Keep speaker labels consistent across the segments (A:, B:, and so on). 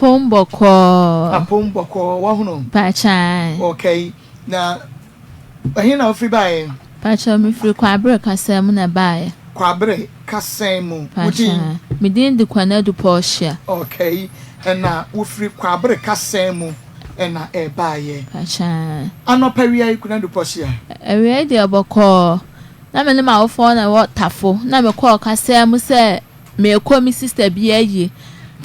A: Apomboko wahuno.
B: Pacha.
A: Okay. Na ahina free buy.
B: Pacha me free kwabre kasem na buy.
A: Kwabre kasem.
B: Pacha. Me din di kwana du Porsche.
A: Okay. And na wo free kwabre kasem and na e buy.
B: Pacha.
A: Anopawia ikuna du Porsche.
B: Ewe di oboko. Na me ne ma wo phone na wo tafo. Na me call kasem se me ko mi sister bi ayi.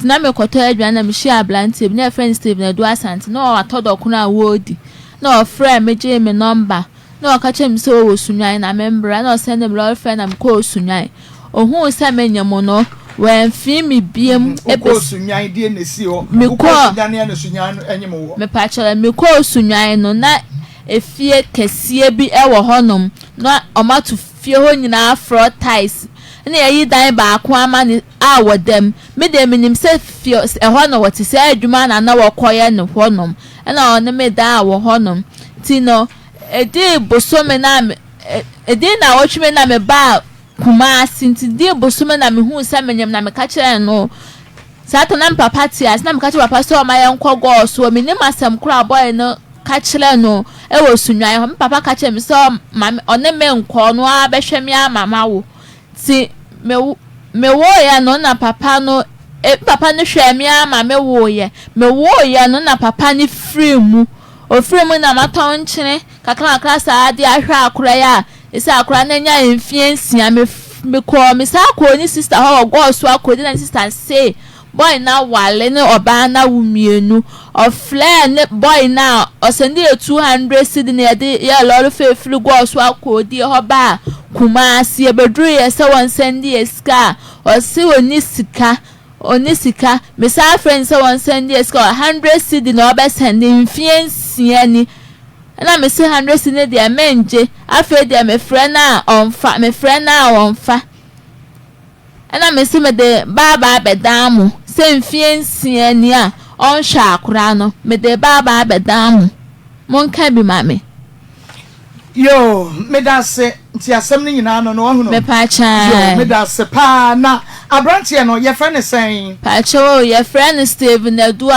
B: Na me koto adwan na me share Auntie na friend Steve na do asante na atodo kuna wodi na friend me je me number na ka chem se wo sunwan na member na send them lord friend am ko sunwan ohun se menyamo no wen fi mi biem
A: e ko sunwan die na si ho
B: me ko
A: sunwan na sunwan enyem wo
B: me pa chere me ko sunwan no na efie kesie bi e wo honom na omatu fie ho nyina afro ties na yayi dan ba ko ama ni awodem me dem nim se fie e ho no woti se adwuma na wokoye ne honom na on me da wo honom ti no edi bosome na me edi na wotwe na me ba kumasi ti di bosome na me hu se menyem na me ka kire no sato na papa ti as na me ka kire papa so ma yenko go so me nim asem kura boy no ka kire no e wo sunwan ho papa ka kire me so ma on me nko no a behwe me amama wo ti me wo ya no na papa no papa no hwe me ama me wo ya no na papa ni free mu o free mu na maton nkyene kakra sa ade ahwa akora ya isa akora na nya enfiansia me ko me sa ko ni sister ho go so akodi na sister say boy na wale ne oba na wumienu o flare ne boy na o send 200 cedi na de ya lolo fe free go so akodi ho ba kumasi ebedru ye se won send eska o si onisika me sa friends se won send eska 100 cedi na oba send infiansia ni na me se 100 cedi de menje afa de me friend na onfa na me se me de baba bedamu se infiansia ni a on hwa akora no me de baba bedamu monka bi mame
A: yo me da se nti asem ni nyina no wahuno
B: me pa cha
A: yo me da se pa na abrantie no ye friend sen
B: pa cha ye friend Steven Adu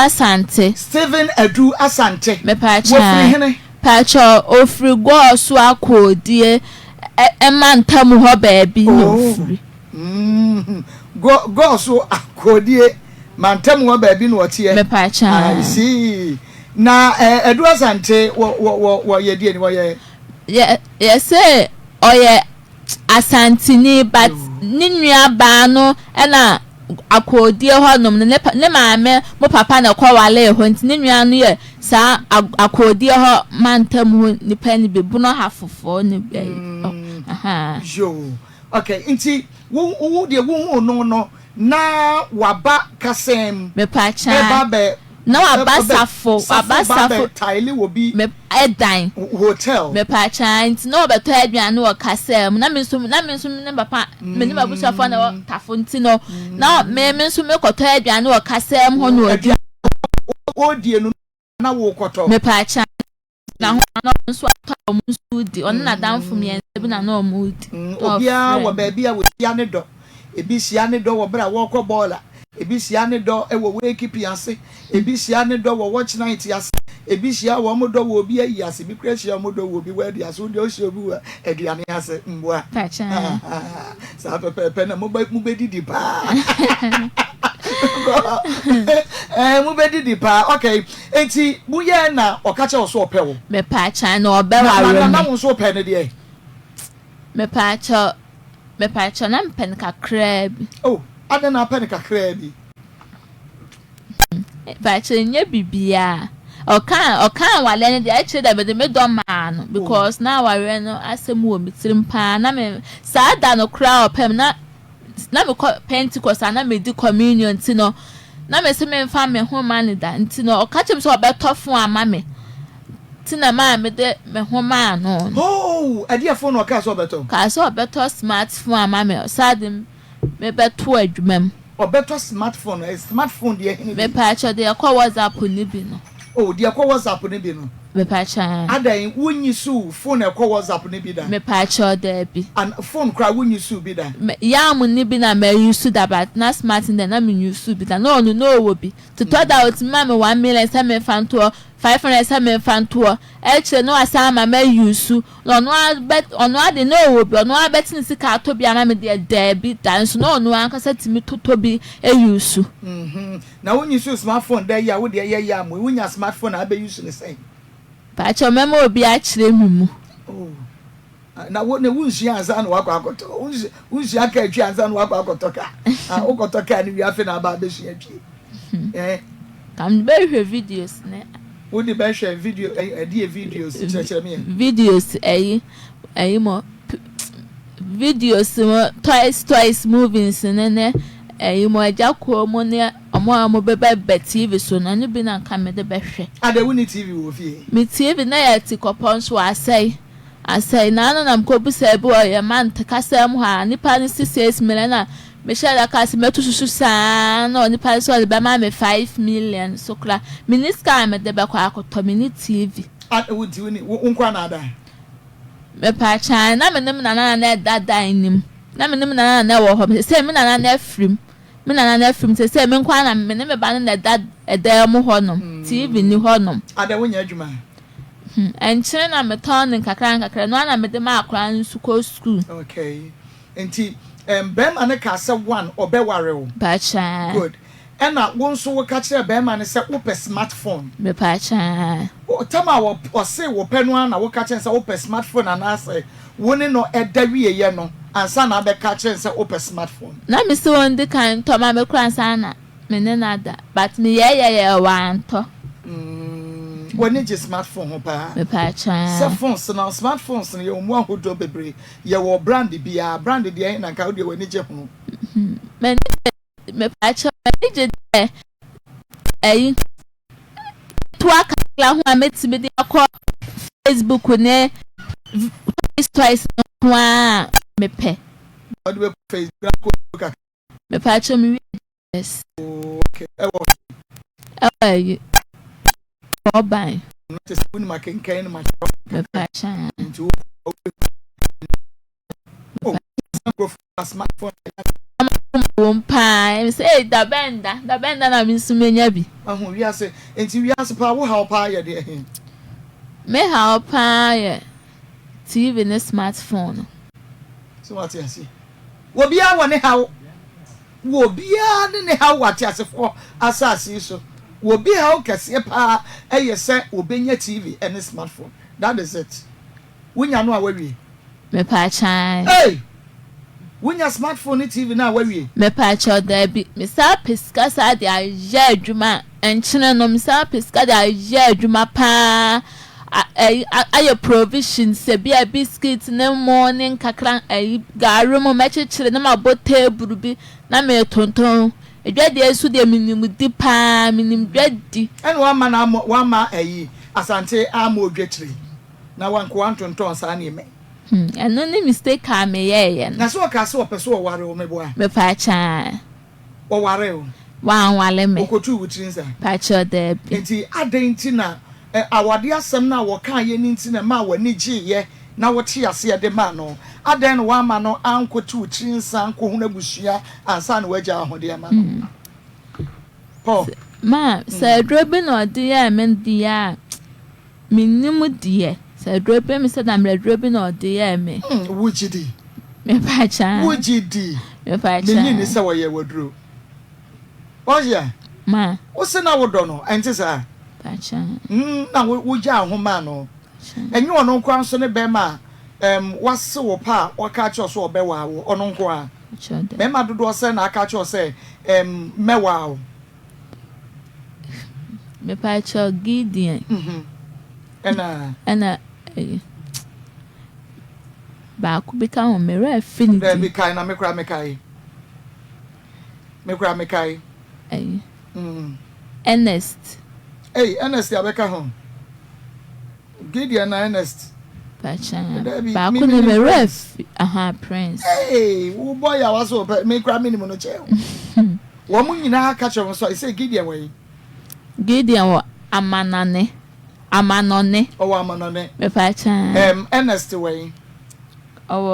B: Asante
A: me pa
B: cha
A: wo free hene
B: pa cha ofri go so akodie e mantam ho ba bi no free
A: go so akodie mantam ho ba bi no tie
B: me pa cha
A: I see na Adu Asante wo ye die ni wo ye
B: say oye asantini but ninua ba no na akodie honom ne maame mo papa na kwawale ho nti ninua no ye sa akodie ho mantam ho nipa ni bebu no hafofo ni
A: yo okay nti wo de wo no na waba kasem
B: me pa cha
A: be
B: no abasafo
A: tile will be
B: me edan
A: hotel
B: me pa chant no beto aduane wo kasem na me nsum ne papa me ni babusafo na tafo ntino na me nsum me koto aduane wo kasem ho no adi
A: odie no na wo koto
B: me pa chant na ho na nso atọ mu studi on na danfo me bi na no mu di
A: obia wo ba bia wo sia ne do ebi sia ne do wo bra wo kọ bola ebi sia ne do e wo wake piase ebi sia ne do wo watch night yase ebi sia wo mo do wo bi ayi ase bi kra sia mo do wo bi wa di ase wo de o sia obi wa aduane ase mboa sa pepe na mo be didi pa mo be didi pa okay enti bu ye na o ka che o so ope wo
B: me pa cha na obe wa
A: na mo so ope ne de
B: me pa cha na mpen kakra bi
A: oh ada na pen kakra bi
B: ba chenye bibia okan wale ne de ache da be me do ma no because na ware no asem wo mitirim pa na me sada no kra opem na me Pentecost na me di communion ti no na me se me fa me ho man da nti no okachem so obetofo ama me ti na ma me de me ho ma no
A: oh adia phone o ka so
B: obeto smartphone ama me sadim me beto adwumam
A: obeto smartphone smartphone de hini
B: me pa cho de akọ WhatsApp ni bi no
A: oh de akọ WhatsApp ni bi no
B: Me pacha.
A: Adan wunyi su phone e call WhatsApp ni bi da.
B: Me pacha there be.
A: And phone cry wunyi su bi da.
B: Ya mu ni bi na me use that but na smart then na me use bi da. No wo bi. To talk that ma me 1 million say me fan to 500 say me fan to. Eche no asa ma me use. No ade no wo bi. No abet ni sika to bi ama me there bi dan so no anka say timi to bi e use.
A: Na wunyi su smartphone there ya wo de ya mu. Wunya smartphone na be use ni say.
B: Pacha memo obi a kire mu.
A: Oh. Na wo ne wunshi anza na wakọ akoto. Wunshi aka atwi anza na wakọ akoto ka. Okoto ka ni wi afi na ba be shi atwi.
B: Kam be hwe videos ne.
A: Wo di be hwe video videos chere me.
B: Videos mo videos mo twice movies ne mo Agyapong mo ne omo bebe TV so na ni bi na kam de be hwe.
A: Ade woni TV wo fie.
B: Me TV na ya ti kopon so asai na no nam ko bu se bi o ye man te kasam ha nipa ni 6 million na me share ka se metu susu sa na nipa so be ma me 5 million so kla minister me de be kwa akoto me ni TV.
A: Ade wo ti woni unkwa na ada.
B: Me pa chan na me nim na dada nim. Na me nim na wo ho se me na frim. Me na film say me nkwa na me ne me ba na da edem honom TV ni honom
A: ada wonya adwuma
B: enchire na me ton nkakra no na me de ma akra nsu ko school.
A: Okay enti bema ne ka se one obeware wo
B: pacha
A: good ena wo nso wo ka kire bema ne se wo pe smartphone
B: me pacha
A: o tama wo se wo pe no na wo ka kire se wo pe smartphone na say woni no edawie ye no ansa na be ka kire se wo pe smartphone
B: na me se won de kan to ma me kran sana me ne nada but me ye wan to
A: woni je smartphone ho pa
B: me pacha
A: se phones na smartphones ne ye omu ahodo bebre ye wo brand bia brand de na ka de woni je ho
B: me pacha me je to akala ho ameti me de akọ Facebook ne twice wa me pe
A: what do we Facebook
B: me pacha me yes
A: okay
B: Obai.
A: Not a spoon my can my
B: pacha.
A: Oh, smartphone.
B: I say da benda na minsumenya bi.
A: We are say enti we are super wo how pa ye de.
B: Me how pa ye. TV ne smartphone.
A: So what you see? Wo bia wo ne how. Wo bia ne how what asefo asase so. Wo be how kase pa eye se obenya TV and smartphone. That is it. Wunya no awawie.
B: Me pa chan.
A: Hey. Wunya smartphone TV na awawie. Me
B: pa cha da bi. Me sa piska sa de aye adwuma. Enchene no me sa piska de aye adwuma pa. Aye provision se bia biscuit ne morning kakran aye garu mo mechechire na mabo table bi na me tonton. Edwade esu de minim di pa minim dwadi
A: ene wa ma ayi asante ama odwetire na wanko antonton sa na eme
B: eno ni mistake ka me ye
A: na so ka so opeso wo ware wo meboa
B: me pa cha
A: wo ware wo
B: wan wale me
A: okotu wutrin sa
B: pa cha de bi
A: enti adanti na awade asem na wo kan ye ni nti na ma wani gi ye na wo te ase de ma no adan no wa ma no ankotu wutrin sa anko hu na busua ansa na waja ahode ma no Paul
B: ma se drobe no de ya men de ya minim de se drobe mi se na me drobe no de ya me
A: wujidi
B: me pa cha
A: wujidi
B: me pa cha
A: ni se wo ye wodro oya
B: ma
A: wo se na wo do no enti sa
B: pa cha
A: na wo ja ahoma no enyi ono nkwa nso ne be ma wase wo pa waka cho so obewa wo ono nkwa be ma dodo se na aka cho se mewa wo
B: me pa cha Gideon ena ba ku bika ho me refinity
A: be kai na me kra me kai
B: Ernest
A: Ernest ya beka ho Gideon na Ernest
B: pacha ba ku ne me ref Prince
A: wo boy ya waso me kra minimum no che wo mu nyina aka cho so say Gideon we
B: Gideon wo amanane amanone
A: me
B: pacha
A: Ernest way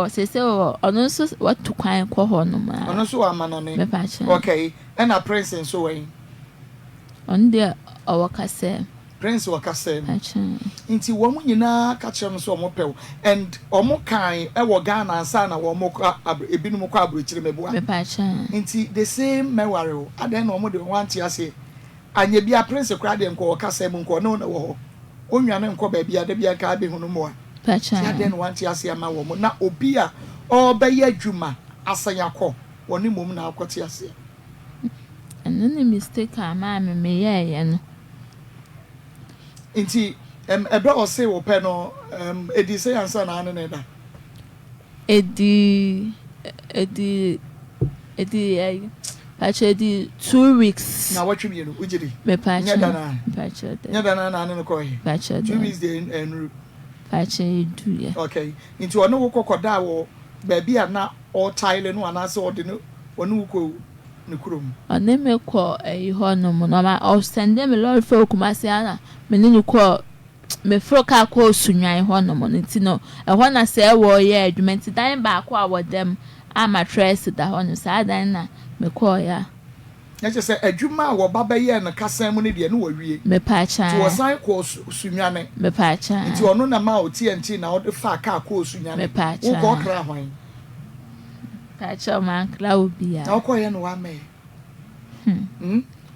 B: say ono so what to kwan kɔ hɔ no ma
A: ono so amanone
B: me pacha
A: okay and a prince so way
B: on there kase
A: prince wakase
B: pacha
A: nti wo mu nyina ka kyerɛ no so omo pɛw and omo kan e wo Ghana ansa na wo mo ebinum kɔ abrochire mebua
B: me pacha
A: nti the same meware o adan na omo de want ase anya bia prince kra de nkɔ kasa mu nkɔ no na wo hɔ onwane nkɔ ba bia de bia ka be hunu mo a
B: pacha
A: adan na want ase ama wo mo na obi a ɔbɛyɛ adwuma asanyakɔ woni mom na akɔte ase
B: and no mistake ama me ye no
A: nti ebe o say wo pe no edi say ansa na ane da
B: edi actually 2 weeks
A: na watwe bi no ujiri
B: me pacha
A: nya dana na ane no ko he
B: pacha
A: 2 weeks dey enru
B: pacha do ya
A: okay nti ono wo kokoda wo ba bia na all tile no anase ode no ono wo ne kurom
B: ane me ko hɔ no mo no ma o send them lord for kumasi ana me ni ko me froka ko sunwan hɔ no mo nti no ɛhɔ na sɛ ɛwɔ yɛ adwumenti dan ba ko a wɔ dem ama tress da hɔ no saa dan na me ko ya
A: na kyerɛ sɛ adwuma a wɔ ba bɛyɛ no kasan mu ne de no wɔ wie
B: me pacha
A: nti wɔ san ko sunwane
B: me pacha
A: nti ɔno na ma o TNT na ɔde fa ka ko sunwane
B: me pacha
A: wo ko kra hwan
B: pacha man kla obi a
A: na ko yɛ no wa me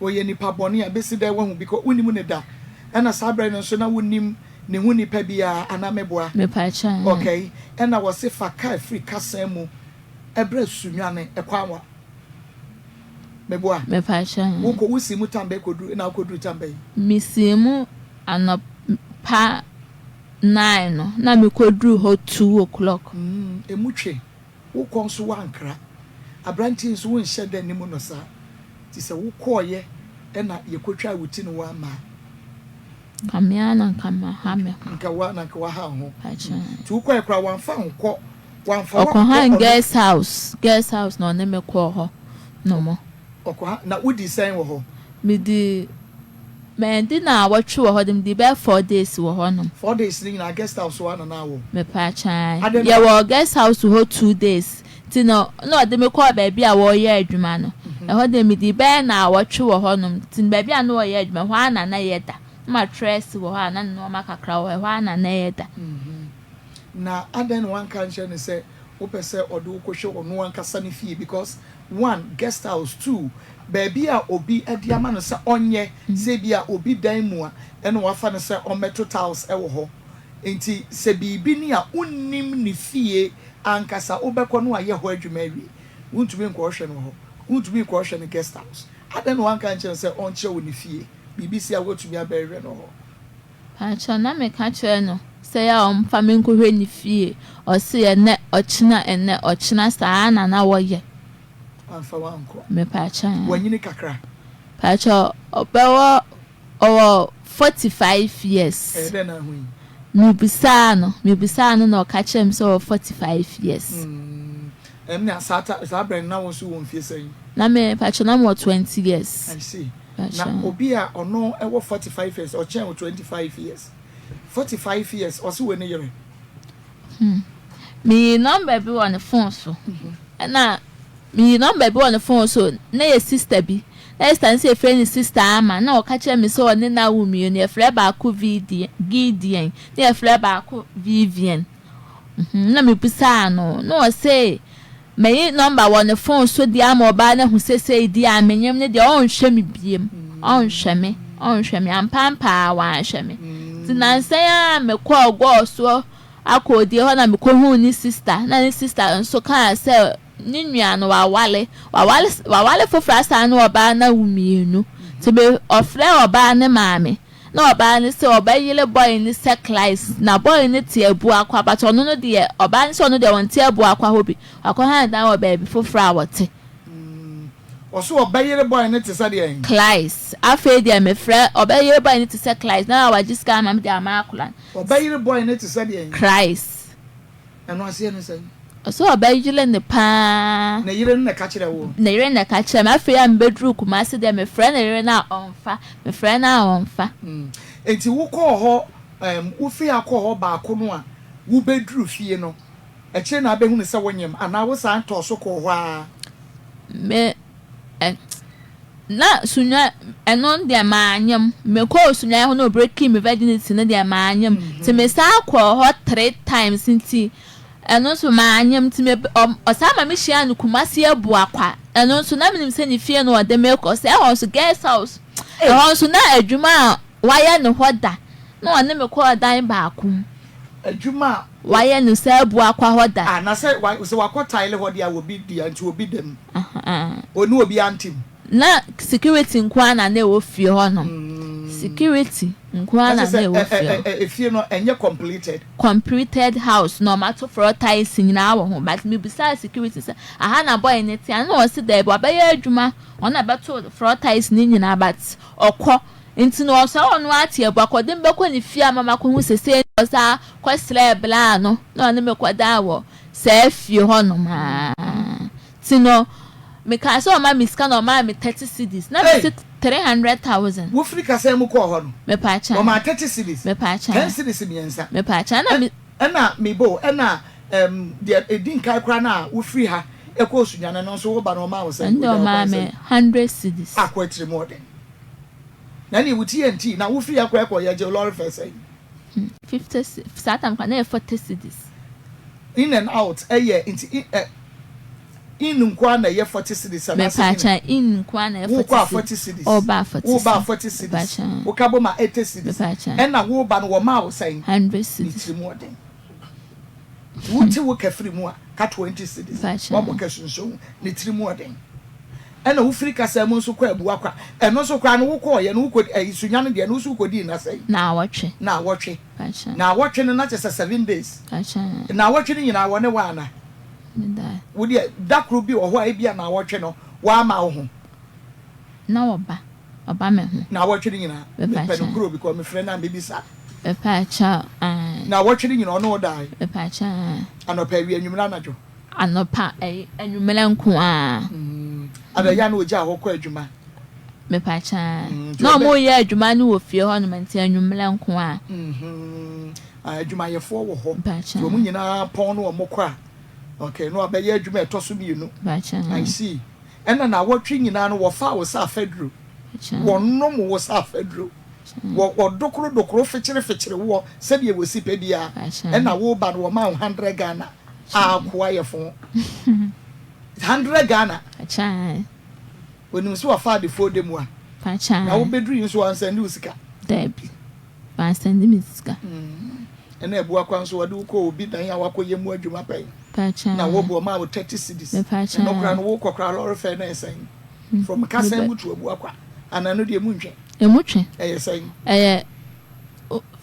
A: oye nipa bɔne a besi da wahu because unim ne da ɛna sabre no so na wonim ne hu nipa bia anameboa
B: me pacha
A: okay ɛna wɔ se fa ka free kasan mu ɛbrɛ sunwane ɛkwanwa meboa
B: me pacha
A: wo ko wusi mu tambe kodu na kodu tambe
B: misimu pa 9 no na me kodru ho 2 o'clock
A: emutwe wo konso wankra abrantin so won hyɛ da nimu no sa ti sɛ wo kɔɔyɛ ɛna yɛkotwa wuti no wa ma
B: kamia na kama ha me
A: nka wa ha ho
B: pacha
A: ti wo kɔɛ kra wanfa nkɔ
B: okɔhan guest house no ne me kɔ hɔ no mo
A: okɔha na wodi sɛn wɔ hɔ
B: me di mendi na watwe wɔ hɔ dem di be 4 days wɔ hɔ no
A: 4 days ni na guest house wa na wo
B: me pacha ye wɔ guest house ho 2 days ti no de me kɔ ba bia wɔ yɛ adwuma no ɛhɔ de me di be na watwe wɔ hɔ no ti ba bia no wɔ yɛ adwuma hɔ ana na yɛ da ma stress wɔ hɔ ana no ma kakra wɔ hɔ ana na yɛ da
A: na adan one kan share ne sɛ wo pɛ sɛ ɔde wo kɔhwɛ ɔno ankasa ne fie because 1 guest house 2 baby a obi adi ama no sɛ ɔnyɛ sɛ bia obi dan mu a ɛna wafa no sɛ ɔmɛto tiles ɛwɔ hɔ enti sɛ bibi ni a unnim ne fie ankasa wobɛkɔ no ayɛ hɔ adwuma awie wontumi nkɔhwɛ no hɔ wontumi nkɔhwɛ no guest house adan one kan kyerɛ sɛ ɔnkyerɛ wo ne fie bibi si a wotumi abɛhwɛ no hɔ
B: pacha na me ka kyerɛ no sɛ ya ɔmfa me nkɔhwɛ ne fie ɔse ɛnɛ ɔkyena saa na wɔyɛ
A: amfa wanko
B: me pacha
A: wanyini kakra
B: pacha ɔwɔ 45 years
A: ɛdɛ na hu
B: me bisa no na ɔka kyerɛ me sɛ ɔwɔ 45 years
A: na saa brand na wo so won fie sɛn
B: na me pacha na mo 20 years
A: I see na obi a ɔno ɛwɔ 45 years ɔkyɛn 25 years 45 years ɔso wɔ ne yere
B: me number bi wɔ ne phone so na me number bi wɔ ne phone so na yɛ sister bi next time say friend sister ama na ɔka kyerɛ me sɛ ɔne na wo mie ne frɛ ba ko Gideon ne frɛ ba ko Vivian na me bisa no na ɔsɛ me number wɔ ne phone so di ama ɔba na hu sɛ di a menyem ne de ɔnhwɛ me biem ɔnhwɛ me ampampa wa anhwɛ me tinansan a me kɔ ɔgɔ so akɔdie hɔ na me kɔ hu ni sister na ni sister nso ka sɛ ni nua no wawale foforo asa no ɔba na wumienu te be ɔfrɛ ɔba ne maame na ɔba ne sɛ ɔba yele boy ni seclice na boy ne te abu akwa but ɔno no de ɔba ne sɛ ɔno de wɔn te abu akwa hɔ bi akɔ han dan ɔba bi foforo a wɔte
A: ɔso ɔba yele boy ne te sɛ de
B: clice afei de me frɛ ɔba yele boy ne te sɛ clice na wa jiska mam de ama akula
A: ɔba yele boy ne te sɛ de
B: clice
A: ɛno ase ne sɛ
B: so obayile ne pa
A: na yire na ka kire wo
B: na yire na ka kire ma afia mbedru kumasi de me frɛ na yire na ɔmfa me frɛ na ɔmfa
A: enti wo kɔ ho wo fi akɔ ho ba ko no a wo bedru fie no e kire na abehu ne se wonyem ana wo san to so kɔ ho a
B: me na sunya enon de maanyam me ko sunya ho no breaking me virginity no de maanyam ti me sa akɔ ho 3 times nti eno so maanyam ti me osama me hia no kumasi abu akwa eno so na menim se ni fie no de me ko se ho so guest house e ho so na adwuma waya ne hoda na one me ko dan ba akum
A: adwuma
B: waya no se abu akwa hoda
A: na se wakɔ tile hodi a obi dia nti obi dem onu obi Auntie
B: na security nkwa na na wo fie ho no security nkwa na na wo fie
A: efie no enye
B: completed house no matter for ties nyina wo ho but me beside security say aha na boy ne tia na o se there bo abaye adwuma ona beto for ties ni nyina but okɔ nti no so ono atie bo akodem be kɔ ni fie mama ko hu sese o sa kɔ slab la no na ne me kɔ da wo se fie ho no ma tino me ka so ma miska no ma me 30 cedis na me 300,000
A: wo free ka say mu kɔ ho no
B: me pa cha
A: o ma 30 cedis
B: me pa cha
A: 10 cedis miensa
B: me pa cha na me
A: me bo na de edin kai kra na wo free ha e kɔ osunyane no so wo ba no ma wo say
B: ndo ma me 100 cedis
A: akɔ tiri mo den na ni wuti enti na wo free akɔ ekɔ ye je lorry first say
B: 50 satam kwa na 40 cedis
A: in and out enti in nkwa na ye 40 cedis
B: me pa cha in nkwa na
A: 40 cedis
B: o ba 40
A: wo ba 40 cedis wo ka bo ma 80 cedis and na wo ba no wo ma wo say
B: 100 cedis
A: tiri mo den wuti wo ka free mu a ka 20 cedis wo bo ka sunso ni tiri mo den ena wo free kasa mu nso kɔ abu akwa eno so kra no wo kɔ ye no wo kɔ sunya no de no so kɔ di na say
B: na wotwe
A: na wotwe no na chese 7 days na wotwe ni nyina wo ne wa na wo de dakro bi wo ho a bia na wotwe no wa ma wo ho
B: na oba me ho
A: na wotwe ni nyina pe no kro bi ko me frɛ na baby sa
B: pa cha
A: na wotwe ni nyina ono dai
B: pa cha
A: anopa wi anwumra najo
B: anopa anwumra nko a
A: ada ya na oja ho kɔ adwuma
B: me pa cha na mo ye adwuma ni wo fie ho no menti anwumra nko a
A: adwuma ye fo wo ho to mo nyina pon no mo kɔ a okay no abaye adwuma etoso mienu I see ena na wotwe nyina no wo fa wo sa fedro wo nom wo sa fedro wo dokoro fechire wo se bia wo si pe bia ena wo ba no ma 100 Ghana akwa ye fo 100 Ghana
B: acha
A: woni so fa de fo dem a
B: acha
A: na wo bedru so ansende usika
B: debi ansende misika
A: ena ebu akwa so wode ko obi dan ya wakoye mu adwuma pai
B: pacha
A: na wo bo ma wo 30 cedis no kra no wo kokra lorry fair na esen from kasa mu to abu akwa anano de mu ntwe esen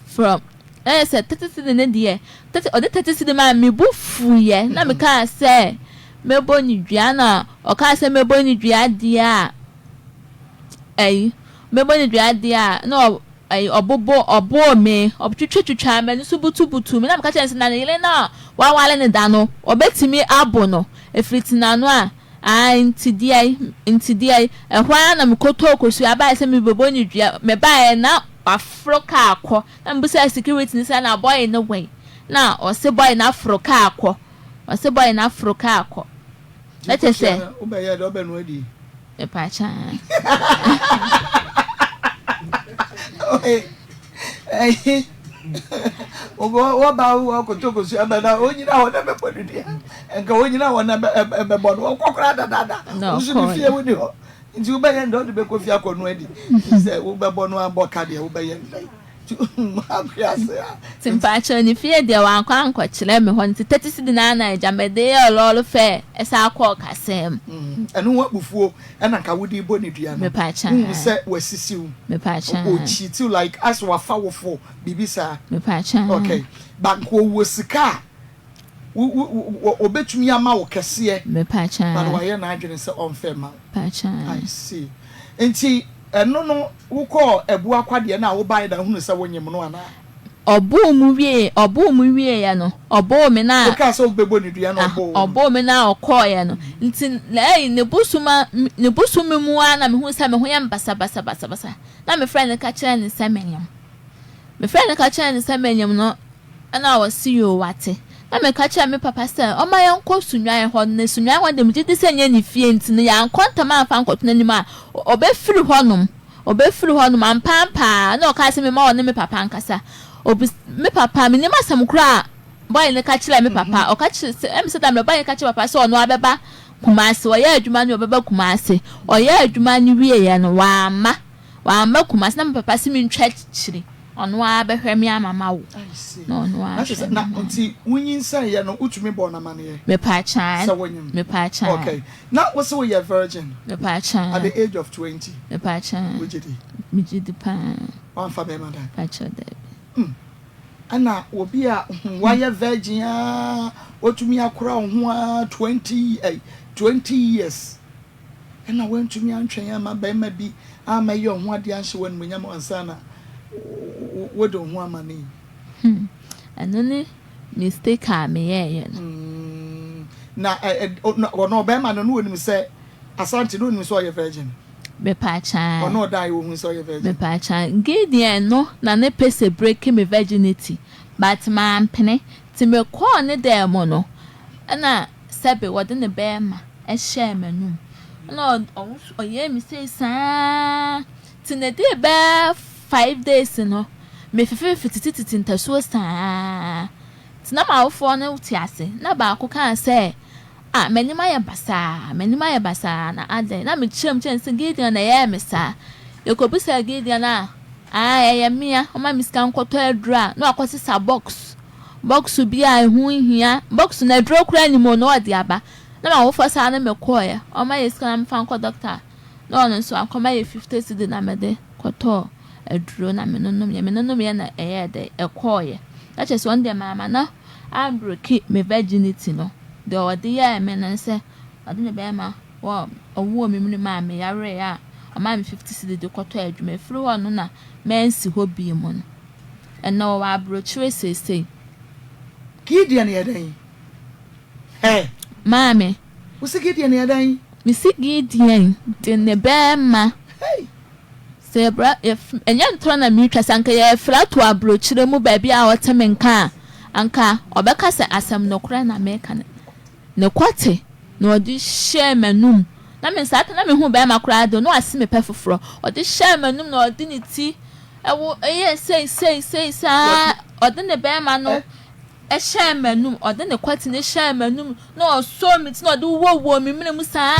B: from say 30 cedis na de 30 cedis ma me bu fuye na me ka say me boni dua na o ka say me boni dua dia me boni dua dia no obo me obtwetwetwa me so butu me na me ka chense na yele na wa wale ne da no obetimi abo no efritina no a ntidie ehwa na me koto kosu aba se me beboni dua me ba na afroka akọ na mbusa security ni say na boy no way na o se boy na afroka akọ let us say
A: obeye do be no adi
B: e pa cha
A: wo ba wo ko to ko su abana onyina wo na be bodu enka onyina wo na be bodu wo kokora dada usu bi fie wo ni ho nti wo be ye ndo de be ko fie akonu adi se wo be bonu aboka de wo be ye ndai
B: Timpacho ni fie de wa anko kire me ho nti 30 cedi na jamede ololo fe esa akọ kasem
A: enu wa bufuo ena ka wodi bo ni dua no
B: me pacha
A: se wasisiu
B: me pacha
A: o cheat like as wa fa wo fo bibisa
B: me pacha
A: okay banko wo sika obetumi ama wo kese
B: me pacha
A: but wa ye na adwene se on fe ma
B: pacha
A: I see enti eno no wukọ ebu akwade na wo bai da hunu se wonyem no ana
B: obo mu wie ya no obo me na
A: o ka so bebo ni dua na
B: obo me na okọ ya no nti lei ne busumi mu ana me hu se me ho ya basa na me friend ka kire ne se menyam me friend ka che ne se menyem no na wo see you wate na me ka che me papa say o ma yanko sunwan ho ne sunwan ho dem gidi se nya ni fie ntine ya nkonta ma fa nkoto nanim a obefiri honom ampampa na o ka se me ma o ne me papa nkasa me papa me ni masam kura boy ne ka che me papa o ka che em se da me boy ka che papa so no abeba kumasi oye adwuma ni obeba kumasi oye adwuma ni wie ye no wa ma kumasi na me papa se me ntwa chiri ono abehwe me amama wo no
A: na nti wunyin san ye no utumi bo na mane
B: me pa chan
A: okay now what's we your virgin
B: me pa chan
A: at the age of 20
B: me pa chan me jidi pa
A: one for me madam
B: pa cha de
A: ana obi a why virgin otumi akora ho 20 years ana wentumi antwen ama ba ma bi ama ye ho ade anhye won munyam ansana wodo ho amane
B: anone mistake a me ye
A: na no be ma no woni se asante no ni so ye virgin
B: me pa chan
A: ono dai wo hu so ye virgin
B: me pa chan gideon no na ne pese break me virginity but ma ampene ti me call ne dem no na sebe wode ne be ma e share manum no oye mi say sa ti ne dey be 5 days no me fititi ntaso sa ti na ma wofo ne utiase na ba ko kan say menima ya basa na ade na me chem se gideon na ya mesa ekobisa gideon na ya mia o ma miska nkoto adura na akosisa box bi a hu hia box na adura kura ni mo no ode aba na ma wofo sa na me koya o ma yeska na me fa nko doctor no no so akoma ye 50 cedi na me de koto aduro na me nonom ya na de ekoye that is one day mama na am break me virginity no de ode ya me na se ode ne be ma wo owo mi mu ma me yare ya o ma me 50 cedi de koto adwuma firi ho no na mensi ho bi mu no eno wa brochire sese
A: Gideon yadan
B: mame
A: wo se Gideon yadan
B: mi si Gideon de ne be ma sebra if enya ntro na mi twa sanka ye frato abrochire mu ba bia a wotemenka anka obeka se asem nokura na meka ne kwate na odi share manum na me sata na me hu ba makura do no ase me pefoforo odi share manum na odi ni ti ewo say sa odi ne ba ma no e share manum odi ne kwate ne share manum no so me ti no odi wo mi mu sa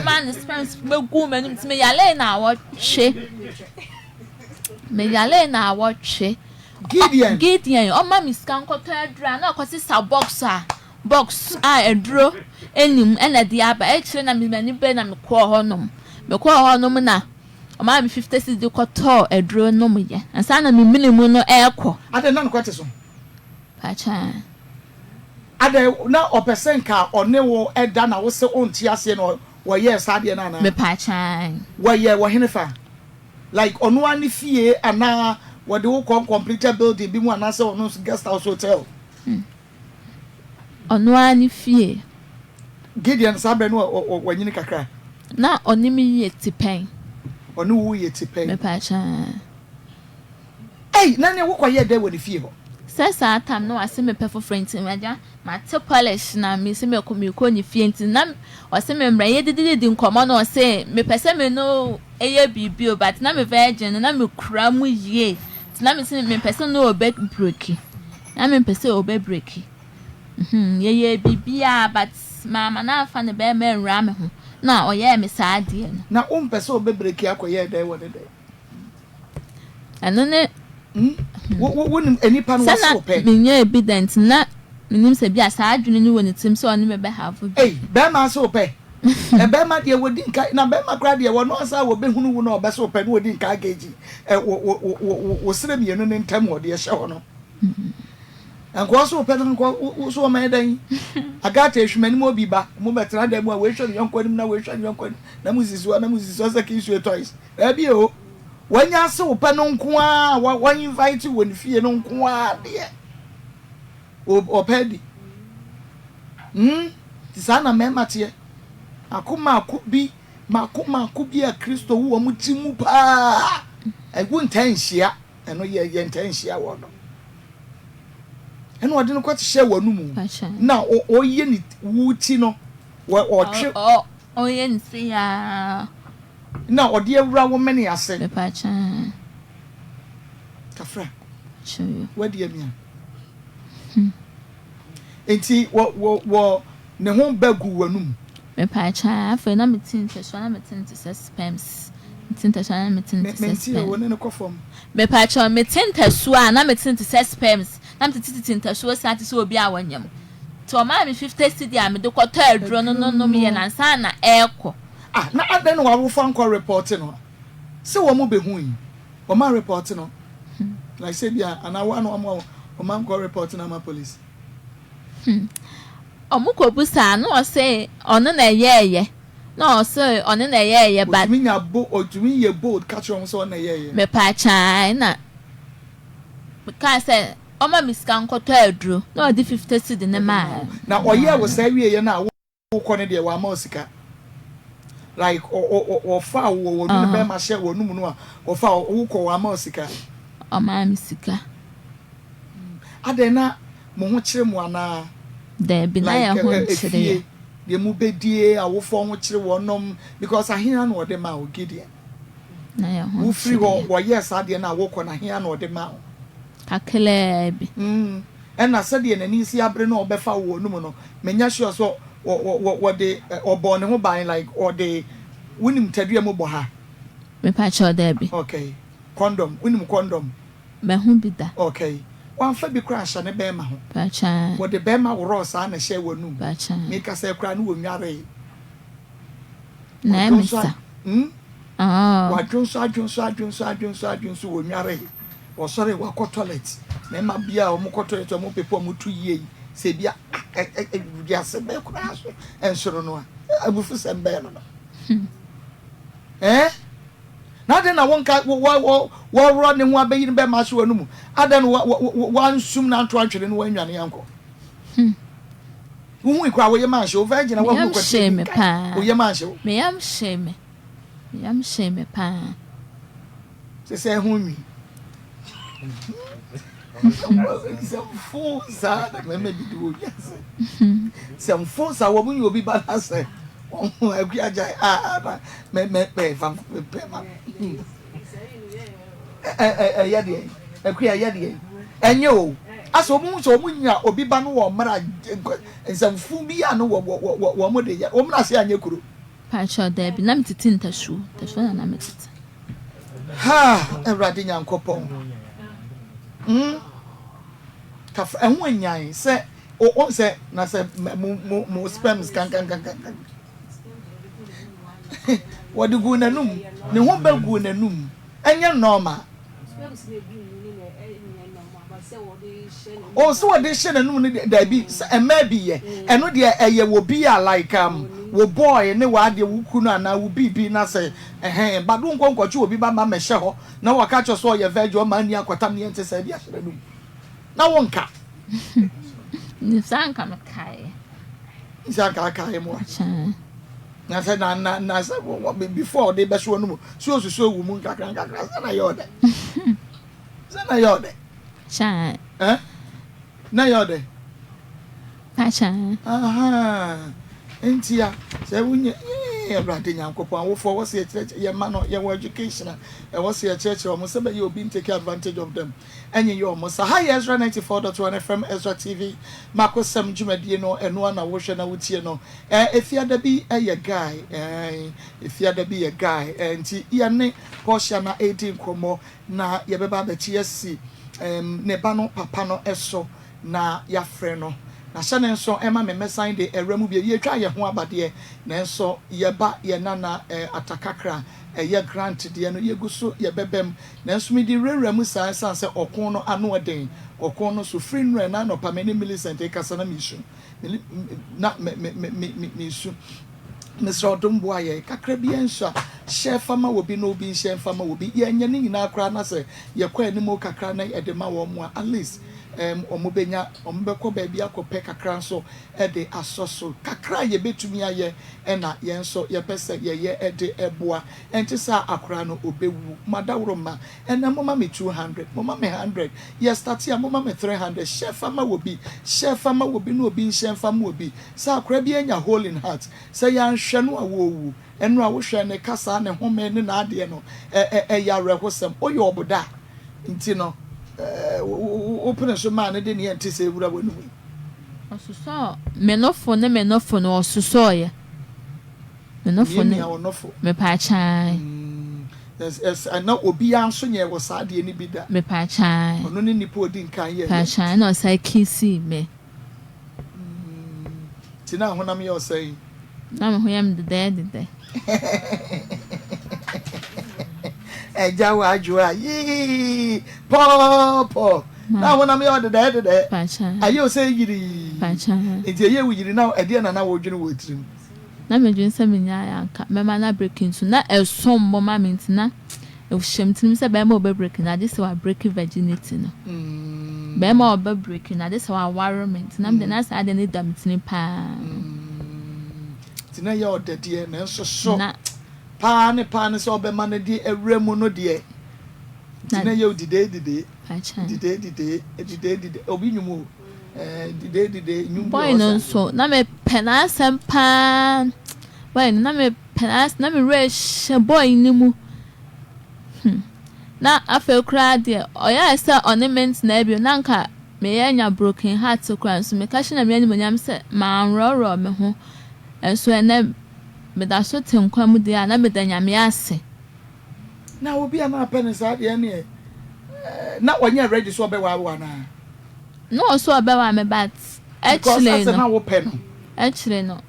B: man spends megu manum ti me yale na wo hwe Gideon o ma miska nkoto adura na akosisa box edro enim ena dia ba e kire na me mani be na me ko honom na o ma me 50 cedi koto edro no mu ye ansa na me minimu no ekọ
A: ade na nkwate so
B: pacha
A: ade na opesen ka one wo eda na wo se onti ase no wo ye sade na na
B: me pacha
A: wo ye wo henefa like ono ani fie ana what do you call completed building bi mu anase ono guest house hotel
B: ono ani fie
A: Gideon sabe no wanyini kakra
B: na onimi ye tipen
A: ono wo ye tipen
B: me pacha
A: na ne wo kwaye dey woni fie ho
B: sesa atam no ase me perfo friend maja ma te polish na me se me ko ni fie nti na ose me mra ye dididi nkomo no ose me pese me no eye bibio but na me virgin na me kura mu ye na me se me pese no obe breaki na me pese obe breaki ye bibia but mama na afa ne be me nra me ho na oye me saade no
A: na pese obe breaki akoye dey woni dey
B: anone
A: won any pan was so pe
B: me nya evident na minim se bia sa adwene ni woni tim so oni me be have
A: be ma so pe e be ma de wodi nka na be ma kra de wo no sa wo be hunu wo no be so pe no wodi nka geji wo sere mienu ne ntam wo de hye ho no anko so pe no ko so ma edan agata ehwumani mo bi ba mo betra da mu a we hwe yonko nim na we hwe yonko na muzizo sa ki su toys e bi o wanya se wo pe no nko a wo invite wo ni fie no nko a de o pedi ti sana me matie akoma akubi makoma akubi a Kristo wo mu timu pa egun tanhia eno ye ntanhia wo no eno ode no kwat hye wanu mu na oye ni wuti no o twe
B: oye nsi ya
A: na ode awura wo mene ase
B: me pa cha
A: kafra
B: show
A: wadi amia enti wo ne ho bagu wanu mu
B: me pa cha afa na metinte so na metinte suspense metinte so na metinte suspense
A: me woni ne kofom
B: me pa cha metinte so na metinte suspense na metinte so sati so obi awanyam to ma me 50 cedi a me de kwato aduro no me ye nansa na eko
A: na adan no wa fan ko report no se wo mo behu yi wo ma report no like say bia ana wa no wo ma ko report na ma police
B: omuko busa no say ono na yeye no say ono na yeye but
A: me nya bo otumi ye bold catch on so na yeye
B: me pa cha na because say o ma miska nkoto aduro no di 50 cedi ne ma
A: na oye wo say wiye na wo ko ne de wa ma osika like o fa wo no be ma share wo num no a o fa wo ko wa ma osika
B: o ma misika
A: adena mo ho kire mo ana
B: de bi na ya ho kire
A: de mu bedie awofo ho kire wonom because ahia na ode ma ogidi
B: na ya ho
A: wo free wo yes ade na wo ko na ahia na ode ma
B: akele bi
A: na sade na ni si abre na obefa wo num no menya sure so wo de obo ne ho ban like or de winim tadua mo bo ha
B: me pa cha de bi
A: okay condom winim condom
B: me hu bi da
A: okay wan fa bi crash ne be ma ho
B: pa cha
A: wo de be ma wo ro sa na share wonum
B: pa cha
A: me ka say kra no wo nware
B: na misa
A: wa adwonso wo nware wo sorry wa ko toilet me ma bia o mo ko toilet o mo pepo mo tu yie se bia dia se be kra so ensoro no abufu se mbe no na de na wonka wo ro ne ho abayi be ma so wanu mu adan wan sum na anto antwere no wanwane yanko hu ikwa wo ye ma hye o va gina wo ko kwati
B: me pa
A: wo ye ma hye
B: me yam sheme pa
A: se hu mi some fools are me do yes some fools are wo mu obi ba na say oh agbiaja me fam pe ma yade akua yade enye o aso mu so mu nya obi ba no wo mara nsamfu bi ya no wo mo de ya wo mra se anye kuro
B: pa cha de bi na metiti ntasu na metiti
A: ha Ewrade Nyankopon kaf enwo nyan se o se na se mo spams kan what do go nanum ne ho ba gu nanum enye normal o so de she nanum ne da bi ema bi ye eno de eye wo bi ya like wo boy ne wa de wo kunu ana wo bibi na se ba do nkonkwachi obi ba ma me hye ho na wo ka cho so ye vejo ma ni akwata me ente se bi a hye nanum na wonka
B: ni sanka me kai
A: sanka kai mo na say na say before they be so no so wu mu kakra na yode na yode
B: cha
A: na yode
B: cha
A: aha entia say wunye Ewrade Nyankopon awofo wo se ye ma no ye education e wo se church o mo se be ye obi take advantage of them enye ye o mo sa hi Ezra 94.1 FM Ezra TV M'akosem dwumadie no eno na wo hwe na wotie no efiada bi ye guy efiada bi ye guy enti ye ne portion na 18 komo na ye beba ba chi asi ne ba no papa no eso na ya frɛ no na hyɛ nso ema me mesan de ewramu bi ye twa ye ho abade na nso ye ba ye nana atakakra ye grant de no ye guso ye bebem na nso mi di rewramu san se okon no ano eden okon no so free nre na no pa me ni Millicent e kasa na mi su na me su Mr. Odombo aye kakra bi enso share fama wo bi no bi share fama wo bi ye nya ni nyina akra na se ye kwa ni mo kakra na edema wo mo at least omubenya ombeko baby akopɛ kakra so de asoso kakra ye betumi aye na yenso ye pese ye de eboa enti sa akora no obewu madawroma na mama me 200 mama me 100 ye start ya mama me 300 share fama wo bi no obi share fama wo bi sa akora bi anya hole in heart say ya nhwe no awowu enu a wo hwe ne kasa ne home ne na ade no ya rehosem oye oboda nti no open so man de ne enti se wura wonu
B: osuso menofo no osuso ye menofo ne me pa chan
A: yes I know obi anso nye wo sa de ni bi da
B: me pa chan
A: ono ne nipa odi nkan ye
B: pa chan no sai kisi me
A: tina honam ye osai
B: na me hoyam de
A: eja wa ajua yi popo na honam ye de
B: pa chan
A: ayo say yiri
B: pa chan
A: enti ye yiri na ade na wo dwene wo tirim
B: na me dwen se me nya yanka me ma na breaking so na esom mo ma me ntina e hwem tinim se be ma obe breaking na this wa break virginity no be ma obe breaking na this wa warrant na me na sa de ne dam tini pa
A: tina ya odede na so na pa ne so obe ma na di ewremu no de tina ya odide
B: pa chan
A: dide obi nyumu dide nyumbu
B: boy no so na me penasem pa boy na me penas na me resh boy ni mu na afa kra de oya esa ornament na bi na nka me yanya broken heart kra so me ka shi na me anyim nyam se ma nroro me ho enso ene me da so tenkwa mu de na me da nyame ase
A: na obi ana penisa de ne na wanya ready so be wa na
B: no so abewa me but actually
A: no na wo pen
B: actually no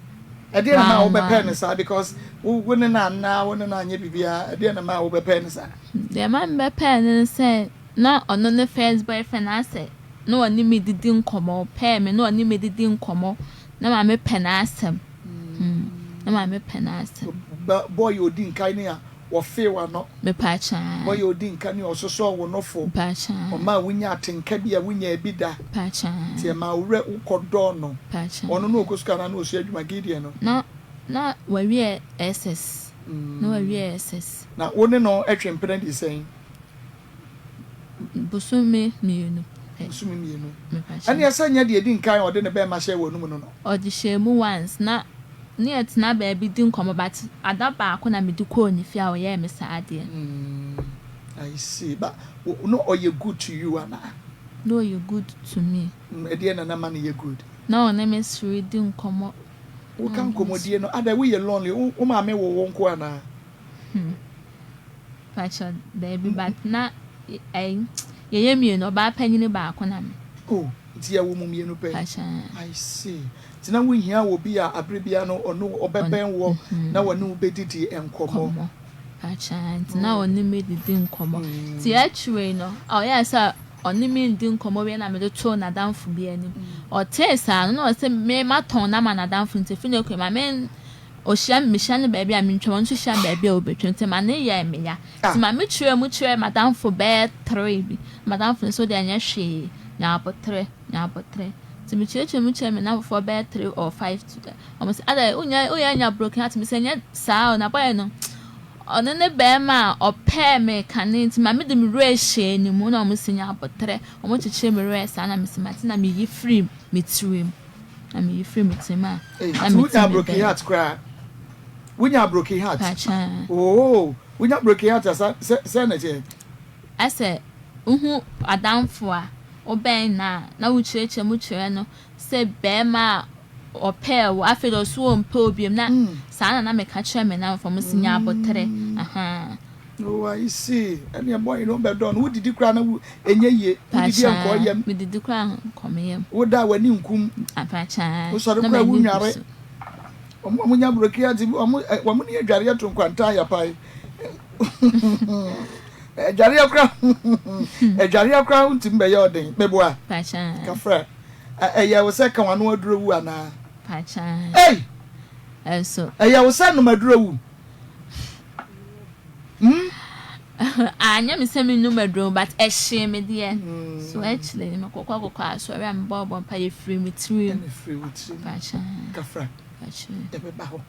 A: e dey na wo be pen sa because wo ne na anye bibia e dey na ma wo be pen sa
B: the man be pen say na ono ne first boyfriend ase no oni me didi nkomo pen me no oni me didi nkomo na ma me pen asem na ma me pen asem
A: boy odi nkai ne a wo fe wa no
B: me pa chan
A: boy odi nkai ne ososo wo no fo
B: pa chan
A: o ma wunya atenka bia wunya ebida
B: pa chan
A: tie ma wure ukodo no
B: pa chan
A: ono no okosuka na no osu adwuma gidie no
B: na we SS no we SS
A: na woni no atwempena di sen
B: busume mienu
A: ani asanya de edi nkan ode ne be ma hye wonu mu no
B: odi shemu once na neat na baby din komo but adaba akona me di ko ni fia o ye me sa ade
A: I see but no oye good to you ana
B: no you good to me
A: ede na man ye good
B: no na me sri din komo
A: wo kan komodie no ada we ye lonely wo ma me wo wonko ana
B: pacha baby but na ye mi no ba panyini ba akona me
A: oh ti ya wo mu mienu pe
B: pacha
A: I see tina wo hia wo bi a abrebia no ono obeben wo na wo ne bedidi enkomo
B: pacha tina oni me didi nkomo ti actually no oh yes oni me didi nkomo we na me do to na danfo bi ani o tesa no se me maton na ma na danfo nti fini ko ma men o hia me baby a me ntwon so hia baby a obetwe nti ma ne ya me ya ti ma me tire ma danfo be 3 bi ma danfo so de anya hwe nya apotre ti me tire me na for be 3 or 5 to that almost ada unya nya broken heart me say nya sa na boy no ono ne be ma ope me kanin ti ma me de me re ni mu na mo sinya apotre o mo chiche me re sa na me simati na me yi free me trim na me yi free me tima
A: na me nya broken heart kra wunya broken heart oh wunya broken heart say na je
B: ase uhu adamfo a oben na wo chiche mu chere no se be ma ope wo afido so mpe obiem na sa na me ka chere me na fo mo sinya abotre
A: oh I see any boy no be don wo didi kra na enye ye didi enko yem
B: me didi kra nkom yem
A: wo da wani nkum
B: apacha
A: wo sori kra wo nware omo nya broki ati omo ne adware ya to nkwanta ya pai Ejari akra unti mbe ya odin meboa
B: pacha
A: kafra eya wo se kan wanu aduro wu ana
B: pacha
A: so eya wo se no maduro wu
B: Anya me say me no medro but e hye me de. So actually me kokwa so am bobo pa ye free me tiri.
A: Free with
B: Pacha.
A: Kafra.
B: Pacha.
A: Ebeba ho.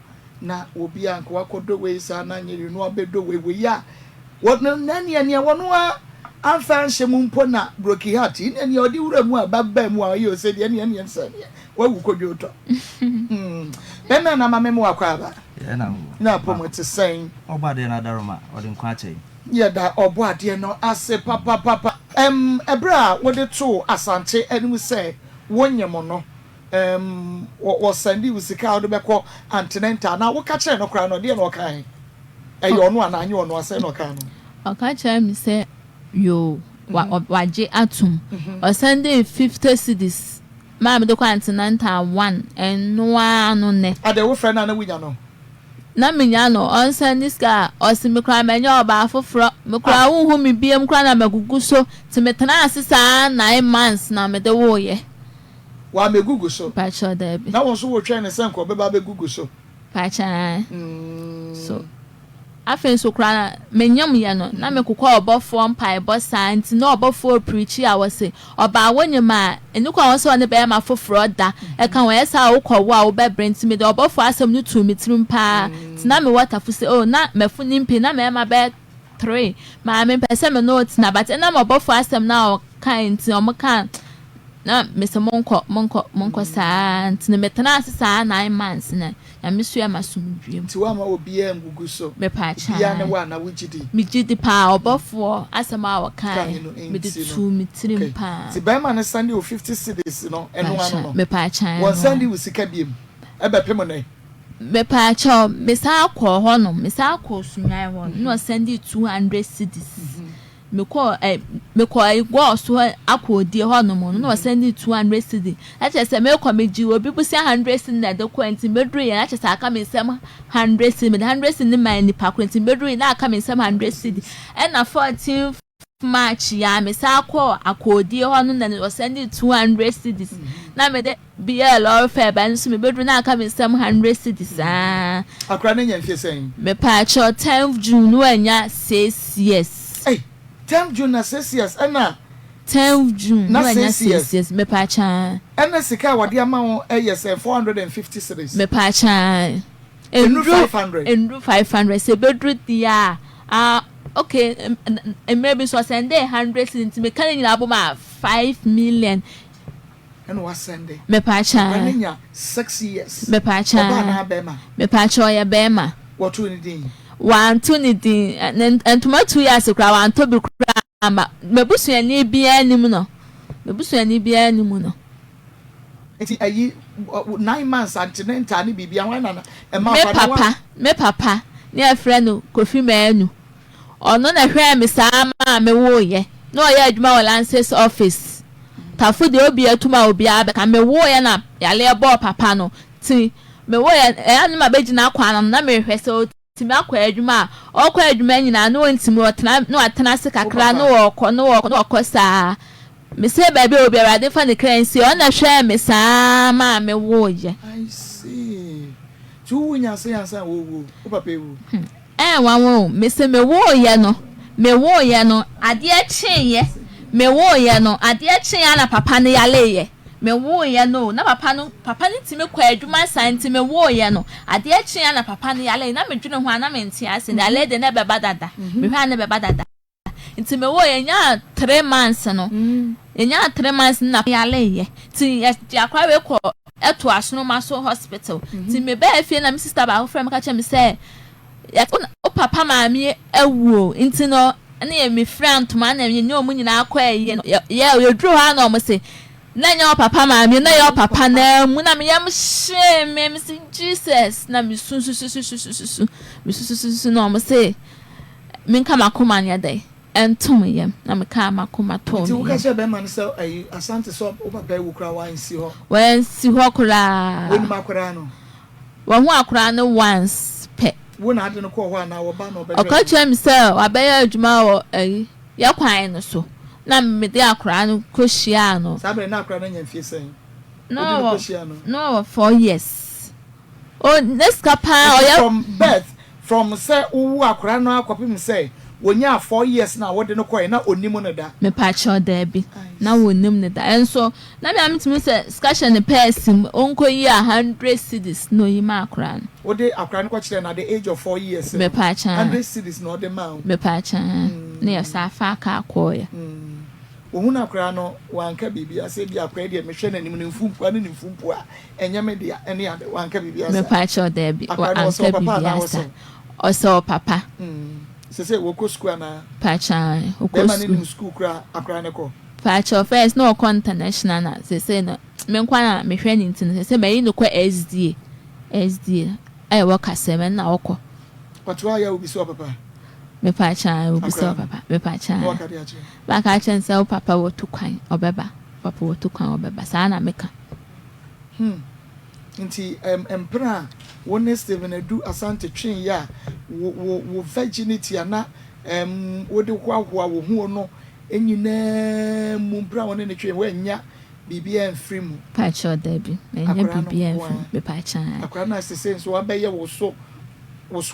A: Na obi anko wakodo we sa na nyeri no obedo we ya. What no nani ania wono a amfa nhye mu mpo na broken heart ni odi wura mu ababa mu a ye o se de ania nsa wa wu kodwo to. Bema na mama mu akwa aba. Na pomo te sen.
C: Oba de na daroma odi nkwa che.
A: Ye da obo ade no ase papa. Ebra wo de to asante enu se wonyem no. Was sending with the car to be called Antinenta. Now, what catch no crown or dear no kind? A yon one, I knew no say no can.
B: I'll catch him say, yo, what J atum or sending 50 cedis. Mamma the Continental 1 and no one on net.
A: Are they friend and we know?
B: Namiano on send this guy or see me cry my job for Macrow whom me be crying a guguso to me 9 months now with the warrior.
A: Wa me Google so.
B: Pacha debi.
A: Na won so wo twa ne senko be ba be Google so.
B: Pacha. So. Afen so kra me nyam ye no na me kokọ Obofour mpai bossa anti na Obofour preach a wose oba wonyema eni kwa wose one be ma foforo da e kan we esa wo kọ wo a wo be brent me de Obofour asem no tu mitrim pa ti na me waterfo se oh na mefu nimpi na me ma be 3 ma me pese me note na but na Obofour asem na o kan ti o mo kan na Mr. Monko sa ntine metana asesa 9 months na ya misu ya masumdwem
A: ti wa ma obi e ngugu so
B: me pa cha
A: ya ne wa na wugidi
B: mi gidi pa Obofour asema wa kan me de tu mitrim pa
A: ti ba ma ne sandi o 50 cedis no eno ano no
B: me pa cha
A: won sandi wo sika biem e be pem no
B: me pa cha me sa akọ ho no me sa akọ sunwan ho no sandi 200 cedis me call go so akodi ho no mo no send 200 cedi a che se me call me ji obi bu 100 cedi na de kwenti medru ye a che sa aka me sem 100 cedi me 100 cedi man ni pa kwenti medru na aka me sem 100 cedi and na 14th March ya me sa akodi ho no na send 200 cedis na me de BL or fair ban so me bedru na aka me sem 100 cedis
A: akra na nyamfie sen
B: me pa cho 10th June no anya 6 years
A: 10 June na 6 years ana
B: 10 June
A: na 6
B: years me pa cha
A: ana sika wade ama wo yes 450 cedis
B: me pa cha
A: enru 500
B: se bedru dia okay maybe so send 100 cedis me kan nyina aboma 5 million
A: and was Sunday
B: me pa cha
A: 6 years
B: me pa cha me pa cha ya bema
A: what do you need
B: one to nidi and tomato 2 years kra wan to bi kra ama mebusuani bia nim no
A: eti ayi 9 months antinenta ni bibia wan na
B: me papa ni afre no Kofi manu ono na hwe me sama me wo ye no ye adwuma wa lances office tafu de obi atuma obi abeka me wo ye na yale ebo papa no ti me wo ye anuma begina akwa na me hwe se timi akwa adwuma okwa adwuma nyina no ntimi otena no atena se kakra no okọ saa me se ba bi obi arade fa ne currency ona hwe me saa ma me wo ye
A: I see tu nya se yansa wo papa ewu
B: wo me se me wo ye no ade achi ye me wo ye no ade achi ya na papa ne yale ye me wo ye no na papa ni timi kwa adwuma santi me wo ye no ade achi ya na papa ne yale na me dwene ho ana me ntia ase na ale de na be badada me hwa na be badada nti me wo ye nya 3 months no nya 3 months na yale ye ti akwa we ko eto asono maso hospital ti me be afie na me sister ba ho frem ka che me say o papa maami ewuo nti no na ye me friend ma na ye nyomu nyina akwa ye no ye dru ha na o mo say na nya papa maami na ye papa na mu na me yam hye me say Jesus na me susu no mo say me nka makoma nya dai entum ye na me ka makoma to
A: ti wo ka she be man say ayi asante so o papa ewu kra wan si ho kra woni makora no
B: wo hu akora no once pe
A: wona ade no ko ho na wo ba no be
B: oka chem say wa be ya adwuma wo ayi ya kwan no so na me de akora no ko hia no
A: sabre na akora na nya mfie sen
B: no 4 years oh next kapa
A: from birth from say wo akora no akopim say wonya 4 years na wo de no koy na onimu no da
B: me pa cho da bi na wonim ne da enso na me amitimi say discussion ne person onko yi 100 cedis no yi ma akra no
A: wo de akra no ko kire na the age of 4 years
B: me pa cha
A: 100 cedis no de ma
B: me pa cha ne ya sa fa ka akoya
A: ohun akra no wanka bibia say bi akra de me hwe nanim ne mfumpu ani ne mfumpu a enye me de ene ya wanka bibia
B: me pa cho da bi wanka bibia sa oso papa
A: say we go school na
B: pacha
A: we go school kra akra ne ko
B: pacha first no international na say no me nkwa na me hwe ni ntin say me yi no kwa SD ai wo kasem na okọ
A: patwa ya obi so papa
B: me pacha obi so papa me pacha ba ka chen say papa wo tukwan obeba papa wo tukwan obeba sa na meka
A: nti empra woni Stephen Edu Asante twin ya wo virginity ana wo de hwahoa wo hu no enyina mu bra woni ne twin wanya bibia enfri mu
B: pacha dabi enya bibia enfri me pacha
A: akwa na sese so abeye wo so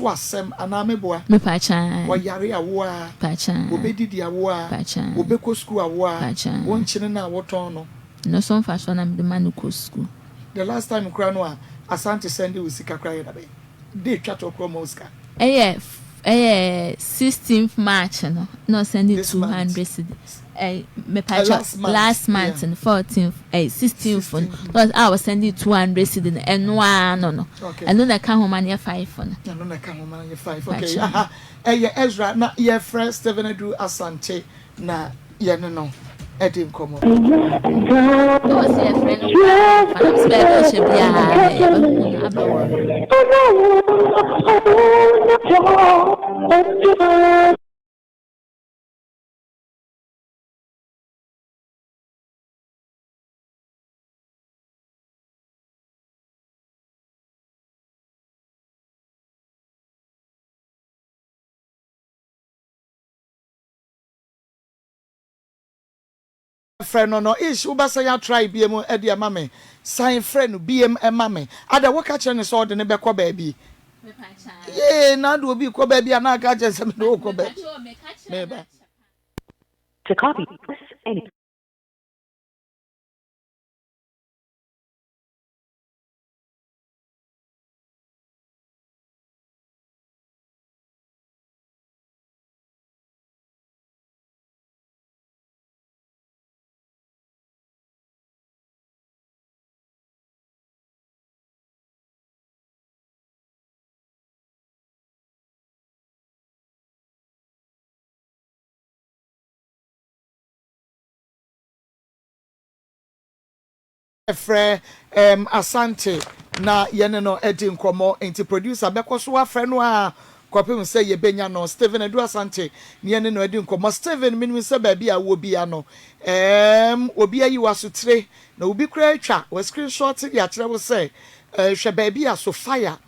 A: asem ana meboa
B: me pacha
A: wo yare awo a
B: pacha
A: wo bedidi awo a
B: pacha
A: wo be ko school awo a
B: pacha
A: wo nchine na wo ton no
B: no so mfa so na me de man ko school
A: the last time kra no a Asante send you sika kra yeda be dey twa to kro Moscow
B: 16th March no send it 200 me pacha last month and 14th 16th because I was sending 200 cedi and no and then I can home man 5 no
A: na kan home man 5 okay Ezra na your friend Stephen Edu Asante na ye no Edim komo.
B: No see a friend of mine. Should be
A: friend no ish ubasa ya try biem e de mame sign friend biem e mame ada wo ka kire ne so de ne be ko ba bi me pacha ye na do obi ko ba bi ana ka kire se me do ko ba me ba
D: to copy press any
A: Efre Asante na yene no edi nkomo enti producer bekoso afre no a kopem se ye benya no Stephen Edu Asante yene no edi nkomo Stephen minimi se ba bia wo bia no obi ayi wasotre na obi kura atwa wa screenshot ya kire wo se hwe ba bia so fire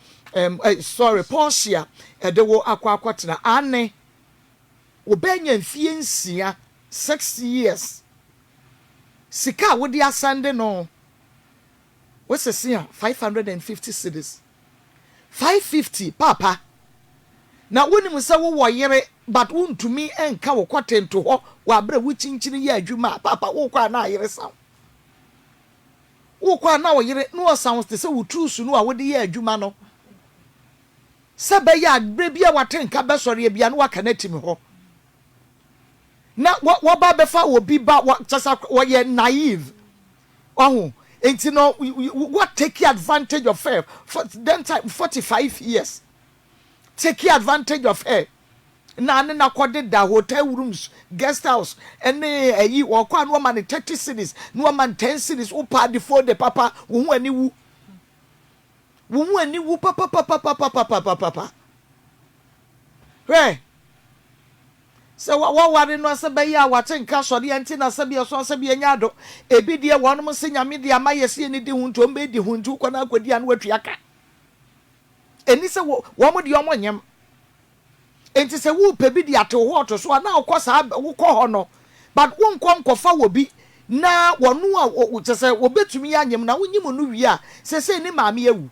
A: sorry Porsche de wo akwatena ane obenya mfie nsia 6 years sika wo dia sande no what's the same 550 cedis 550 papa na woni mu se wo yere but wontumi enka wo kwatento ho wa bra wo chinchini ya adwuma papa wo kwa na yere sam wo kwa na wo yere no sounds te se wo trusu no a wo de ya adwuma no se be ya bra bia watenka be sori bia no waka na timi ho na wo ba be fa wo bi ba just wo ye naive oh and you know what take advantage of her for then time 45 years take advantage of her na kwade da hotel rooms guest house and yi wo kwa no man 30 cities no man 10 cities o pa before the papa wo ani wu papa hey so what ware no se be ya watenka sori enti na se be so se be nyado ebi de wonum se nyame de amayese ni de hunto mbe di hunto kwana akwadi an watuaka eni se wo mo de omo nyem enti se wo pebi de ato ho to so na okosa wo kɔ ho no but won kofa wo bi na wonu a wo se obetumi anyem na wonyim no wi a se ni maame awu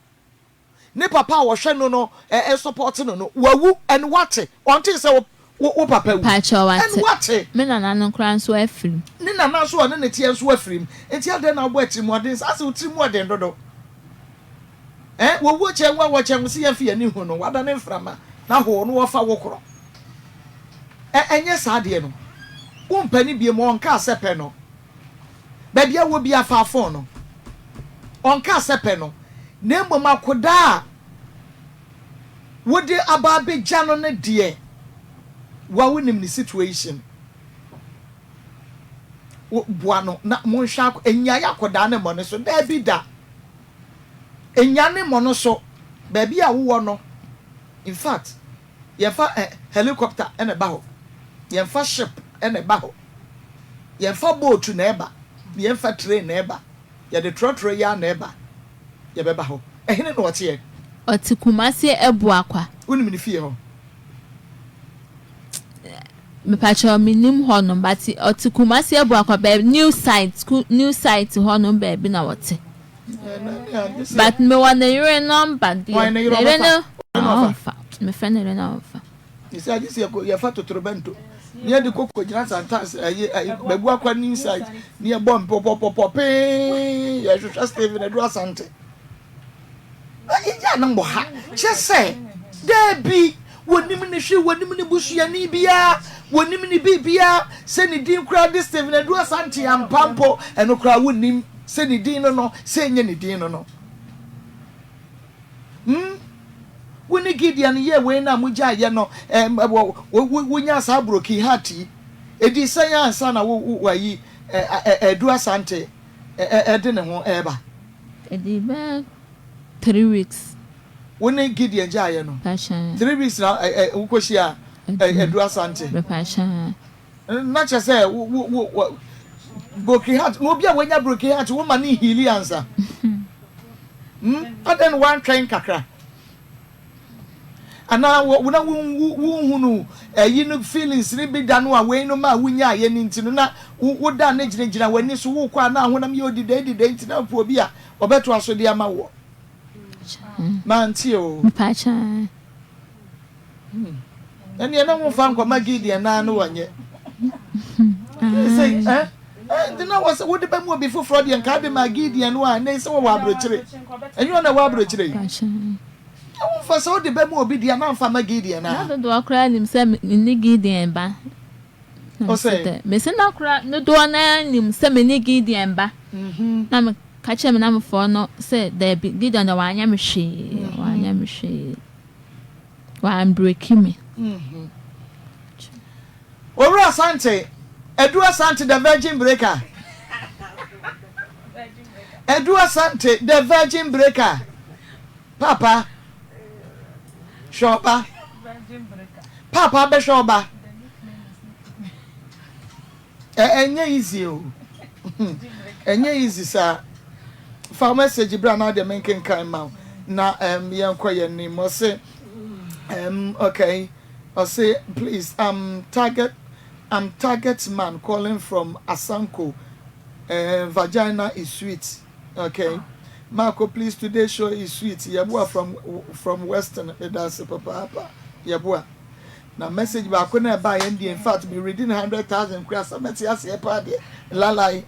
A: ne papa wo hwe no support no wawu and what until se wo papa wu
B: pacho wate
A: and what
B: me na no kran so afrim
A: ni na na so ne tie so afrim enti ade na bo atimoden ase utimoden dodo wo che wo che si afi ani hu no wada ne mframa na ho no wo fa wo koro enye saade no wo mpani bie mo onka asepe no ba bia wo bia fa afon no onka asepe no na mbom akoda wo de ababe jano ne de wa wonim ni situation wo boano na mo hwa enya yakoda ne mo ne so da bi da enya ne mo no so ba bia wo no in fact ye fa helicopter ene ba ho ye fa ship ene ba ho ye fa boat na eba ye fa train na eba ye de trotro ya na eba ye be ba ho ehine no wote ye
B: oti kumasi ebu akwa
A: unim ni fie ho
B: me pacho minim ho no but oti kumasi ebu akwa be new site ho no be bi na wote but me want the your number the no me friend the no fa
A: you say this ye fa totorobento near the cocoa santas bebu akwa new site near bomb pop pe ya just Steven Edu Asante ya na mbo ha che say there be wonim ni hwe wonim ni busuani bia wonim ni bibia se ni din kra this Steven Edu Asante ampampo eno kra wonim se ni din no se nye ni din no woni Gideon ye we na muja ye no wonya sa broki hati edi sanya ansa na wo yi Edu Asante de ne ho eba
B: edi ba 3 weeks
A: woni Gideon ja ye no 3 weeks na ukoshia Edu Asante
B: be pasha
A: na che say broki hati no bia wonya broki hati wo mani hili ansa aden one train kakra ana wona hunu no feelings ni bi da no a we no ma wunya ye ni ntino na wo da na ginagina wani so wo kwa na honam ye odide ntina po bi a obeto asode ama wo Auntie o
B: pacha
A: eni na mo fa nkoma Gideon na no wanye say dina was wo de ba mu obi foforo de nka de ma Gideon no a na se wo abrochire enyo na wo abrochire I for so the bemu obi dia na mfa ma Gideon na
B: do akra nim se ni Gideon ba o say me se na akra no do na nim se me ni Gideon ba na me ka che me na me fo no se there be Gideon na wa anya me hwe wa am breaking me
A: Owura Asante Edu Asante the virgin breaker Edu Asante the virgin breaker Papa Shoba Papa be shoba enye easy o enye easy sa fa message bra na de menken kan ma na yenko ye ni mo say okay I say please target man calling from Asanko vagina is sweet okay Marco, please today show is sweet. Yabua from Western. That's papa. Yabua. Now message back when I buy ND. In fact, be reading 100,000 crafts. I'm not saying party. Lalai.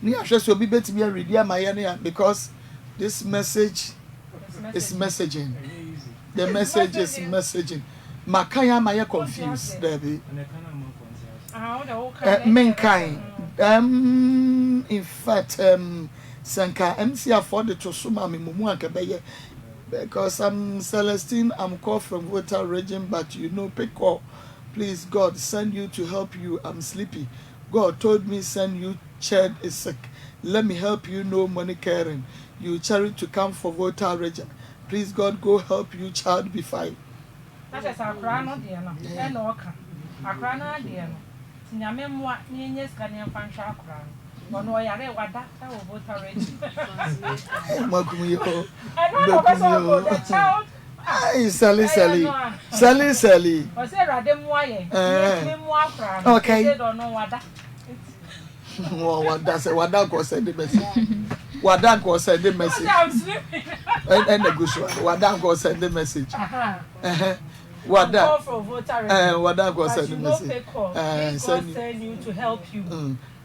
A: Nia just will be better to be a reader my because this message is messaging. The message is messaging. Makaya maya confused, Debbie. Mankind. In fact, Sanka MC afforded to suma me mumu akabeye because I'm Celestine. I'm called from Volta region, but you know, pick up. Please, God, send you to help you. I'm sleepy. God told me send you. Child is sick. Let me help you. No money caring. You charity to come for Volta region. Please, God, go help you. Child be fine.
E: That's a crown, dear. No, a crown, dear. Nyame mwa nyenye skania fansha akra ono yare wada ta wo Volta region
A: makumiyo
E: Ay,
A: Sally.
E: o se rade mwa ye me mwa akra
A: okay
E: se do no wada
A: wada ko send the message wada ko send the message and the good one wada ko send the message What that?
E: Call for voter registration.
A: What that was
E: But you no
A: said.
E: pay call. Please God send you to help you.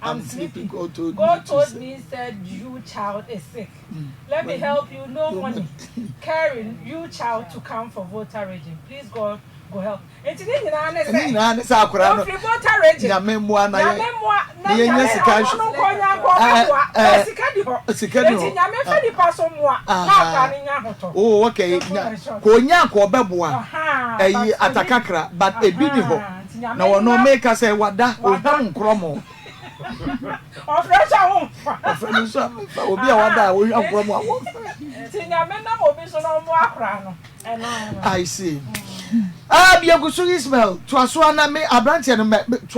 E: I'm sleeping.
A: God
E: told me said you child is sick. Let me help you. No money. Carrying you child to come for voter registration. Please God go help. It's in the voter registration.
A: Ya memoir na
E: ya
A: oh okay ko nya ko beboa eyi atakakra but ebi ni ho na wono make us say wada o ham nkromo
E: ofrecha
A: obi a wada o ham nkromo
E: tinyame na obi so no mo akra no
A: I see. Biagusu Ismail, to Aswana me Abrantia to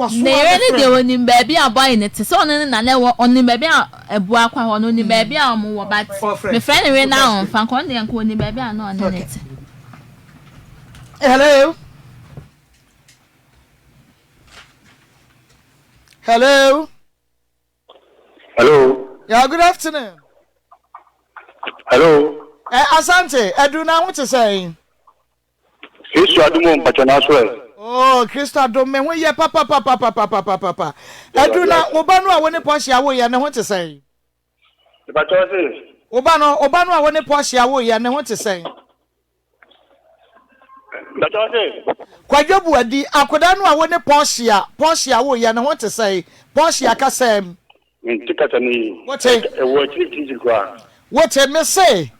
A: Aswana.
B: They really do in baby are buying it. So on the baby a boak on the baby are more but my friend right now, Fancondi and Conny baby are not on it.
A: Hello. Hello.
F: Hello.
A: Yeah, good afternoon.
F: Hello.
A: Asante, Eduna, what you saying?
F: Christo Adumo Patanaswell.
A: Oh, Christo Adumo, when you papa. Eduna, Obano, I want to push your way, and I want to say.
F: The Patanasi.
A: Obano, I want to push your way, and I want to say.
F: Patanasi.
A: Kwajobu adi, Akodanu, I want to push your way, and I want to say, push your Kasem. What a word, what a me say.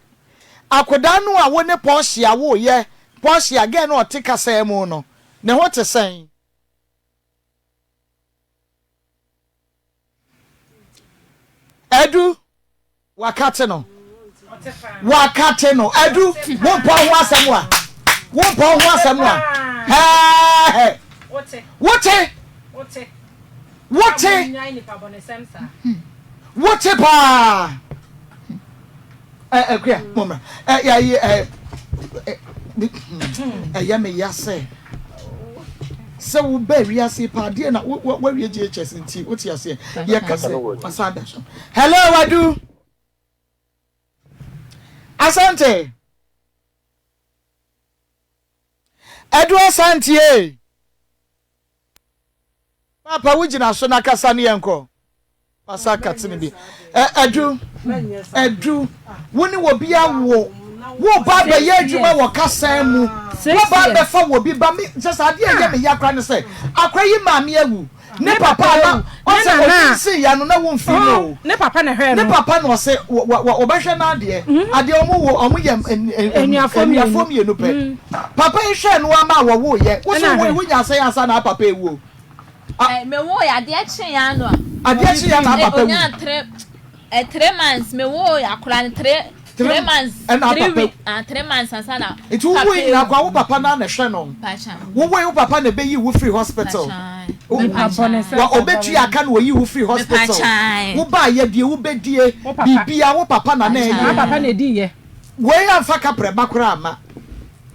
A: Akodanu, I want to push your way, push again or take a ceremony. Now what to say? Edu Wakateno. Edu won't pound one somewhere. Won't pound one somewhere. Hey, what pa? Okay, mama. Me yase. So we bury yase pa dia na where we GHS nti what you say? Ye kase. Asante. Hello Adu. Asante. Edu Asante. Papa wujina so na kasa ne enko. Pasa katimi bi. Edu. Woni wo bia wo ba be ye adwuma wo kasa mu wo ba be fa wo bi ba me just ade ye me yakra ne say akwa yi ma me awu ne papa na o se o si ya no na wo mfi no
E: ne papa na hwe no
A: ne papa no se wo ba hwe na ade omo ye enuafom ye no pe papa yi hwe no ama wo ye wo so wo nya say asa na papa ewu
B: me wo ya ade achi ya no
A: ade achi ya na papa ewu
B: 3 months me wo ya kura 3 months and 3 months asana
A: it wo na kwa wo papa na hwe no wo papa na be yi wo free hospital wa obetu aka na wo yi wo free hospital wo ba ye die wo bedie bibia wo papa na na
E: na papa na di ye
A: wo ya mfa kapre makura ama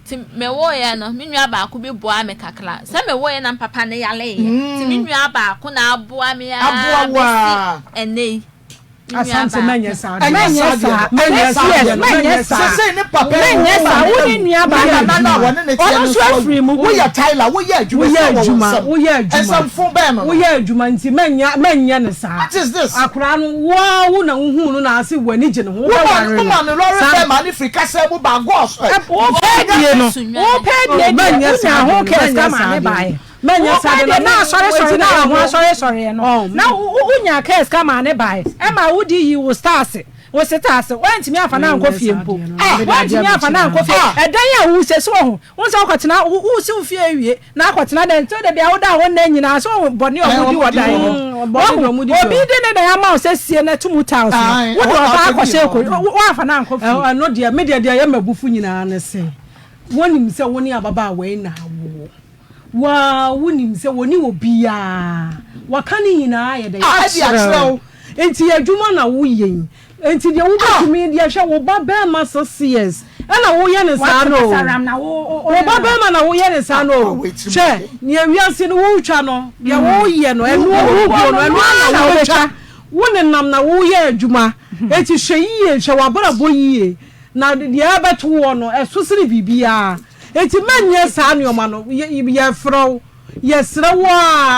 B: ti me wo ye no me nua ba ko bi boa me kakla se me wo ye na papa na yale ye ti me nua ba ko na aboa me ya
A: aboa
B: enei
E: Asante menya sa
A: say ne papa
E: menya sa wo ni nua ba
A: na won ne tie
E: so free mu
A: wo ya Tyler wo ya adwuma esam fo be no
E: wo ya adwuma nti menya ne sa
A: what is this
E: akura no wo na hu no na ase wani gye ne ho
A: wo no lori be ma ni free kasa mu ba gos
E: wo pedie menya sa ho ke kama ne bai menya sa na sorry na ho sorry no na unya case kama ne bai e ma wudi yi wo stars wo stars wantimi afa na nkofie mpo wantimi afa na nkofie edan ya wo se so ho wo se okotena wo se ofie awie na akotena den to de bia wo da ho na nyina so boni omudi wodan obi de ne ya ma o se sie na 2000 wo do ba akose ko wo afa na nkofie no dia media dia ya mabufu nyina na se wonim se woni ababa we na wo wa wonim se woni obia wakani nyina ya da enti adwuma na wo yen enti de wo betumi de hwe wo ba be ma so CS na wo ye ne sa no wo ba be ma na wo ye ne sa no hwe ne awiase no wo twa no ye wo ye no enu wo no enu na wo twa wo ne nam na wo ye adwuma enti hwe yie hwe wa bra bo yie na de abeto wo no esosiri bibia enti manye saa nioma no ye frow yesra wo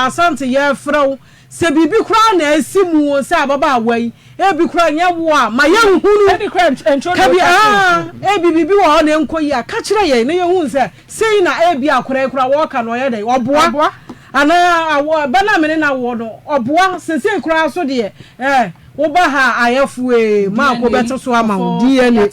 E: asante ye frow se bibi kura na asimu se ababa awai ebi kura nya wo a ma ye hunu ebi kura kabi bibi wo na enkoyi a ka kire ye na ye hu se sei na ebi akura kura wo ka no ye dey oboa ana awo bana mene na wo no oboa sese kura so de wo ba ha ayefue ma akrobeto so ama DNA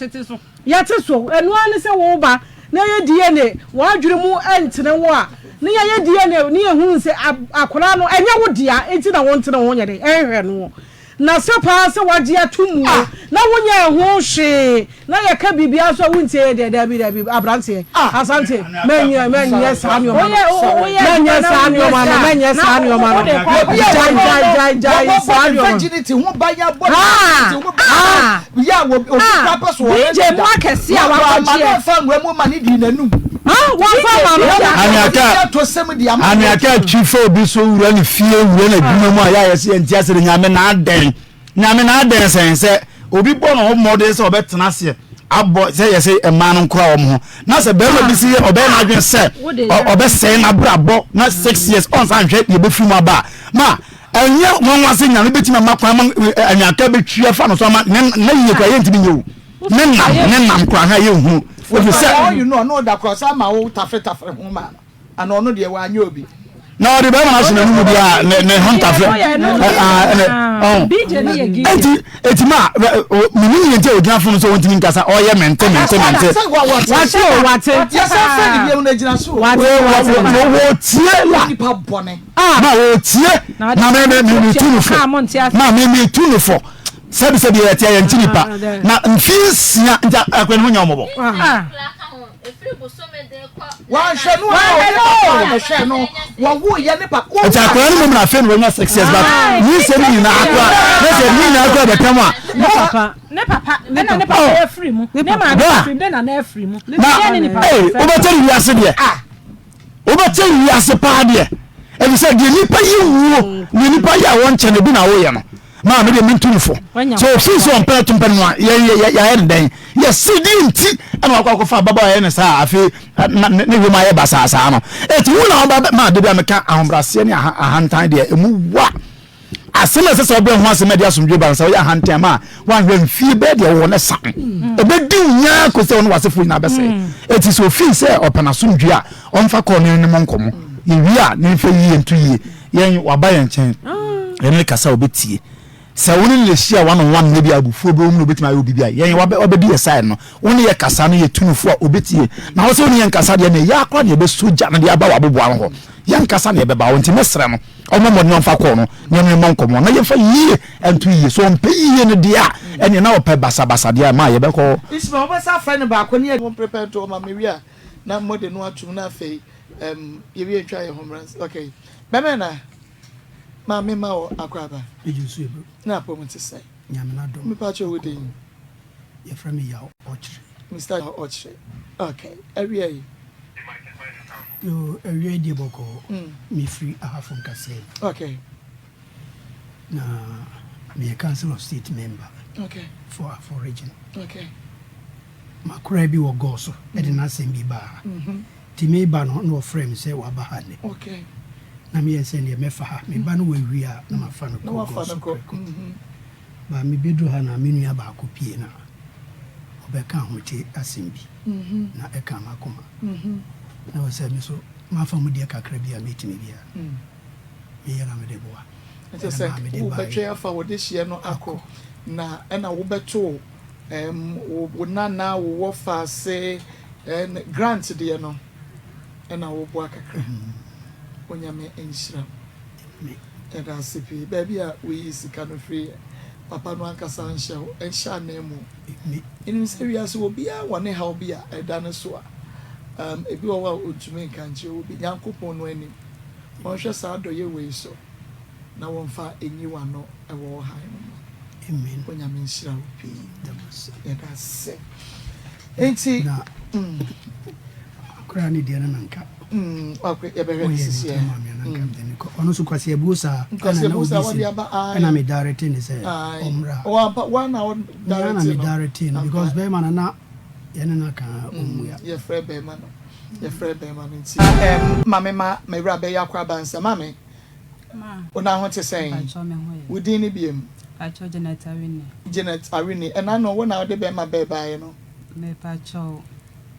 E: yate so enu ani se wo ba na ye DNA wo adwure mu entene wo a na ye DNA ni ehun se akora no enye wo dia enti na wo ntene wo nyede ehwe no na se pa se wagye atumu na wo nya ehun hwe na ye ka bibia so wunti de dabi abrante asante menye sa mi o menye sa mi o menye sa mi o jai sa mi o
A: virginity ho ba ya bo ya wo papa so
E: je mo akese a wa
A: ma fa ngwa mu ma ni di nanum
G: Amiaka chifo obi so wura ni fie wura na dwuma mu aya yesi enti asere nyame na aden sense obi bo no model se obetena se abo se yesi ema no nkura wo ho na se be no bi si obe na adwen se obe se na brabo na 6 years on san hwe ye be fi mu aba ma enye wonwa se nyame betima makwa amiaka be twa fa no so ma na ye kwa ye ntimi nyewu ne nam kwa ha ye hu
A: what you say you know that cross ama wo tafre ho ma ana ono de wa anya obi
G: na odi be na so na mu bia ne huntafre
E: BJ ni ye gi
G: eti ma mini yente ogina fun so wontimi nkasa oye mente
E: wate
A: yes friend bi na gina so
G: wo tie la
A: nipa bone
G: ma wo tie na me tunu fo sabi yete ya ntinipa na mfisia nja akwenu nya omobo
A: wa hwenu wa wo ye nipa
G: ja akwenu mo na fen wonya 6 years back ni se ni na akwa na se ni na akwa be tama
E: ne papa e free mu ne ma be free de na free mu
G: na obeteri wiase de obeteri wiase pa de e se de nipa yiwo ni nipa ya won chene bi na wo ye no ma me de mintunfo so since on pay to pen wa ya den ya sidinti ana akwa fa baba ya ne sa afi ne we ma ya basasa no eti wu na baba ma de bia meka ahombrase ne ahantan de emu wa asema se so be ho asema de asomdwe ba sa ya ahantan ma wan hwe mfie be de wo ne sa e be di nya ko se won wasefo na bese eti so fi se opana somdwe a on fa ko ne monkomo ye wi a ne fa yi entu yi yen waba yen chen ene kasa obetie sa woni le hia one on one ne bia abufuo be mu obetima ayo bibia yen obedi ye side no woni ye kasa no ye tunufu a obetie na wo se woni ye kasa de ne ya akwa ne be soja ne de aba waboboa ho yan kasa ne be ba wonti mesre no omomo ne onfa ko no ne ne monkomo na ye fa yie entu yie so mpe yie ne de a ene na ope basa de ma ye be ko
A: isma obo sa friend ba ko ne ye prepare to ma me wi na mode no atum na fe ye wi atwa ye homerans okay bemena ma me ma o akwaba
H: ejusu ebro
A: na promote say
H: nyame na dom
A: me pa cho wodi
H: ye from ya ochre
A: Mr. Ochre okay area
H: yo area de boko me free ahafo nkase
A: okay
H: na me a council of state member
A: okay
H: for region
A: okay
H: makura bi wo go so e de na sem bi ba ti me ba no frame say wa ba ha ne
A: okay
H: na me yense ne me fa ha me ba no wawi a na ma fa no ko ba me bedu ha na me nua ba ko pie na obeka ho ti asembi na e ka makoma na wo se me so ma fa mu de kakra bia metimi bia me yela me de boa
A: ete se wo betwe afa wo de hie no akọ na e na wo beto wo nana wo fa se grant de no e na wo boa kakra onyame enshira me da sipi baby a we sika no free papa no ankasa ensha na emu inu se wi aso obi a wone ha obi a eda no so a ebi wo wa otumi kanche obi yankopon no ani won hwe sa do ye we so na won fa enyi wa no e wo ha
H: amen
A: onyame enshira obi da se enti
H: na akra ni de na nka
A: okay ebe sisi e
H: ono su kwasi ebusa ana me direct ni say omra
A: wa na
H: direct because be man na ye na ka omuya
A: ye frɛ be man Your friend Beman. Mamma, my rabbi Yakrabansa, mammy. When I want to say, we didn't be him.
I: I told Janet
A: Arini, and I know when I would be my baby, you know.
I: Me pacho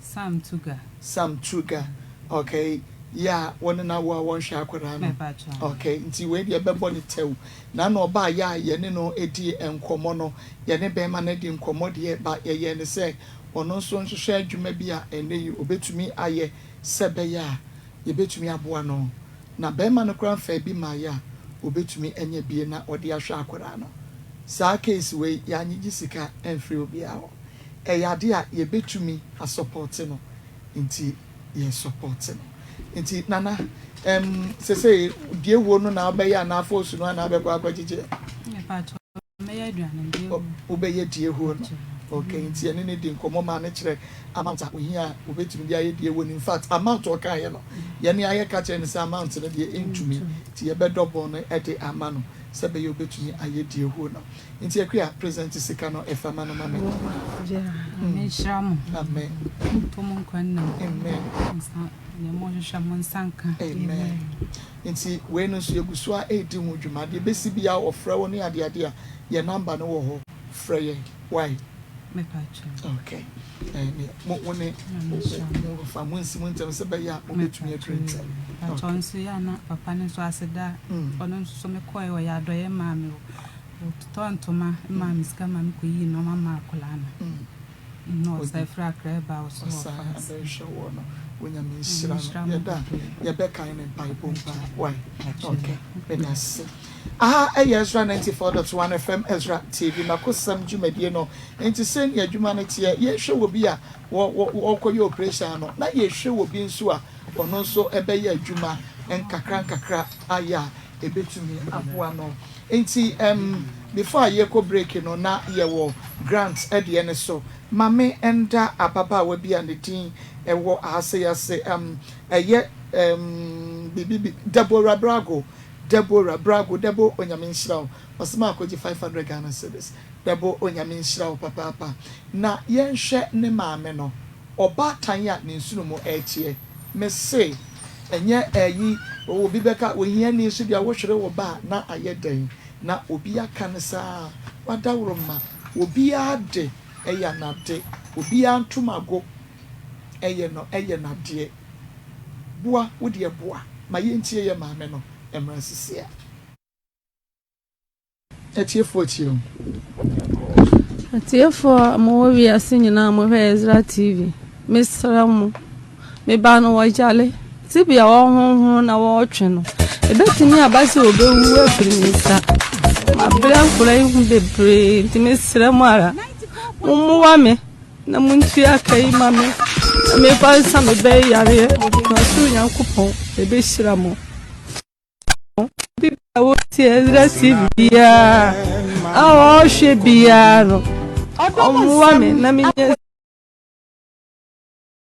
I: Sam Tuga.
A: Okay. Yeah, one hour one shakran. Okay, until we be a baby tell. None or by ya, yenno, eti and comono, yene bemaned in commodie, but ye yen say, or no son to share you may be a and you obey to me, aye, sebeya, ye bet to me a buano. Na beman a crown fair be my ya, obey to me any beena or the ashakurano. Sa case way yani Jessica and free will be out. A yadia ye bet to me a supporting inti ye supporting. Inti nana say dear woman now by an force no na be kwa kwajije. Obey ye dear woman. Okay, inti any needing common manage amount up here, obey to me the idea when in fact amount or kayano. Yani I catch any amount to the into me to your bed up on at the amano. Sabe you bet me a ye dear woman. Inti a clear present is a cano if a man of mamma.
I: Sham.
A: Amen. Amen. Inti when you busua 18 would you mad the best be out of Fro near the idea, your number no Frey. Why? Okay. When from once winter, Sabaya, only to me a drink.
I: Tonsiana, Papa, so I said that, or no, so me coy or ya do a mammy. Turn to my mamma's come and queen, no mamma colana. No, say frack about so very sure when you mean you're back in Bible. Why? Okay, let's Ezra 94.1 FM Ezra TV M'akosem Jumedieno and to send your humanity ye show will be a walk your operation na ye show will be in sua or no so ebeye juma and kakra aya a bit to me abuano enti before ye ko break no na ye wo grants at the end so mame enda apapa will be and the team e wo ase bibi Deborah Brago Debo Onyamin Shrow was Markoji 500 Ghana cedis. Debo Onyamin Shrow papa. Na yen share ne mameno or ba tanya ninsumo etie. Me say and yet ye will be back when ye needs to be a washer or ba na a ye day. Na ubia canasa what dauroma ubia de eya na de ubia tumago eye no de boa would ye boa my yentie ye mameno. Emrasisia. Etiefo mo wi asinyi na mo Ezra TV. Misramu. Me ba no wajale. Tibia wo honhon na wo twe no. Ebetimi abase obewu afrimisa. Mabran kula yu bebre. Timisramu ara. Mumuwa me na muntu akai mame. Me ba sa me be yare. Na su Nyankopon ebe shiramo. I will see Ezra TV. I will should be a woman. Let me just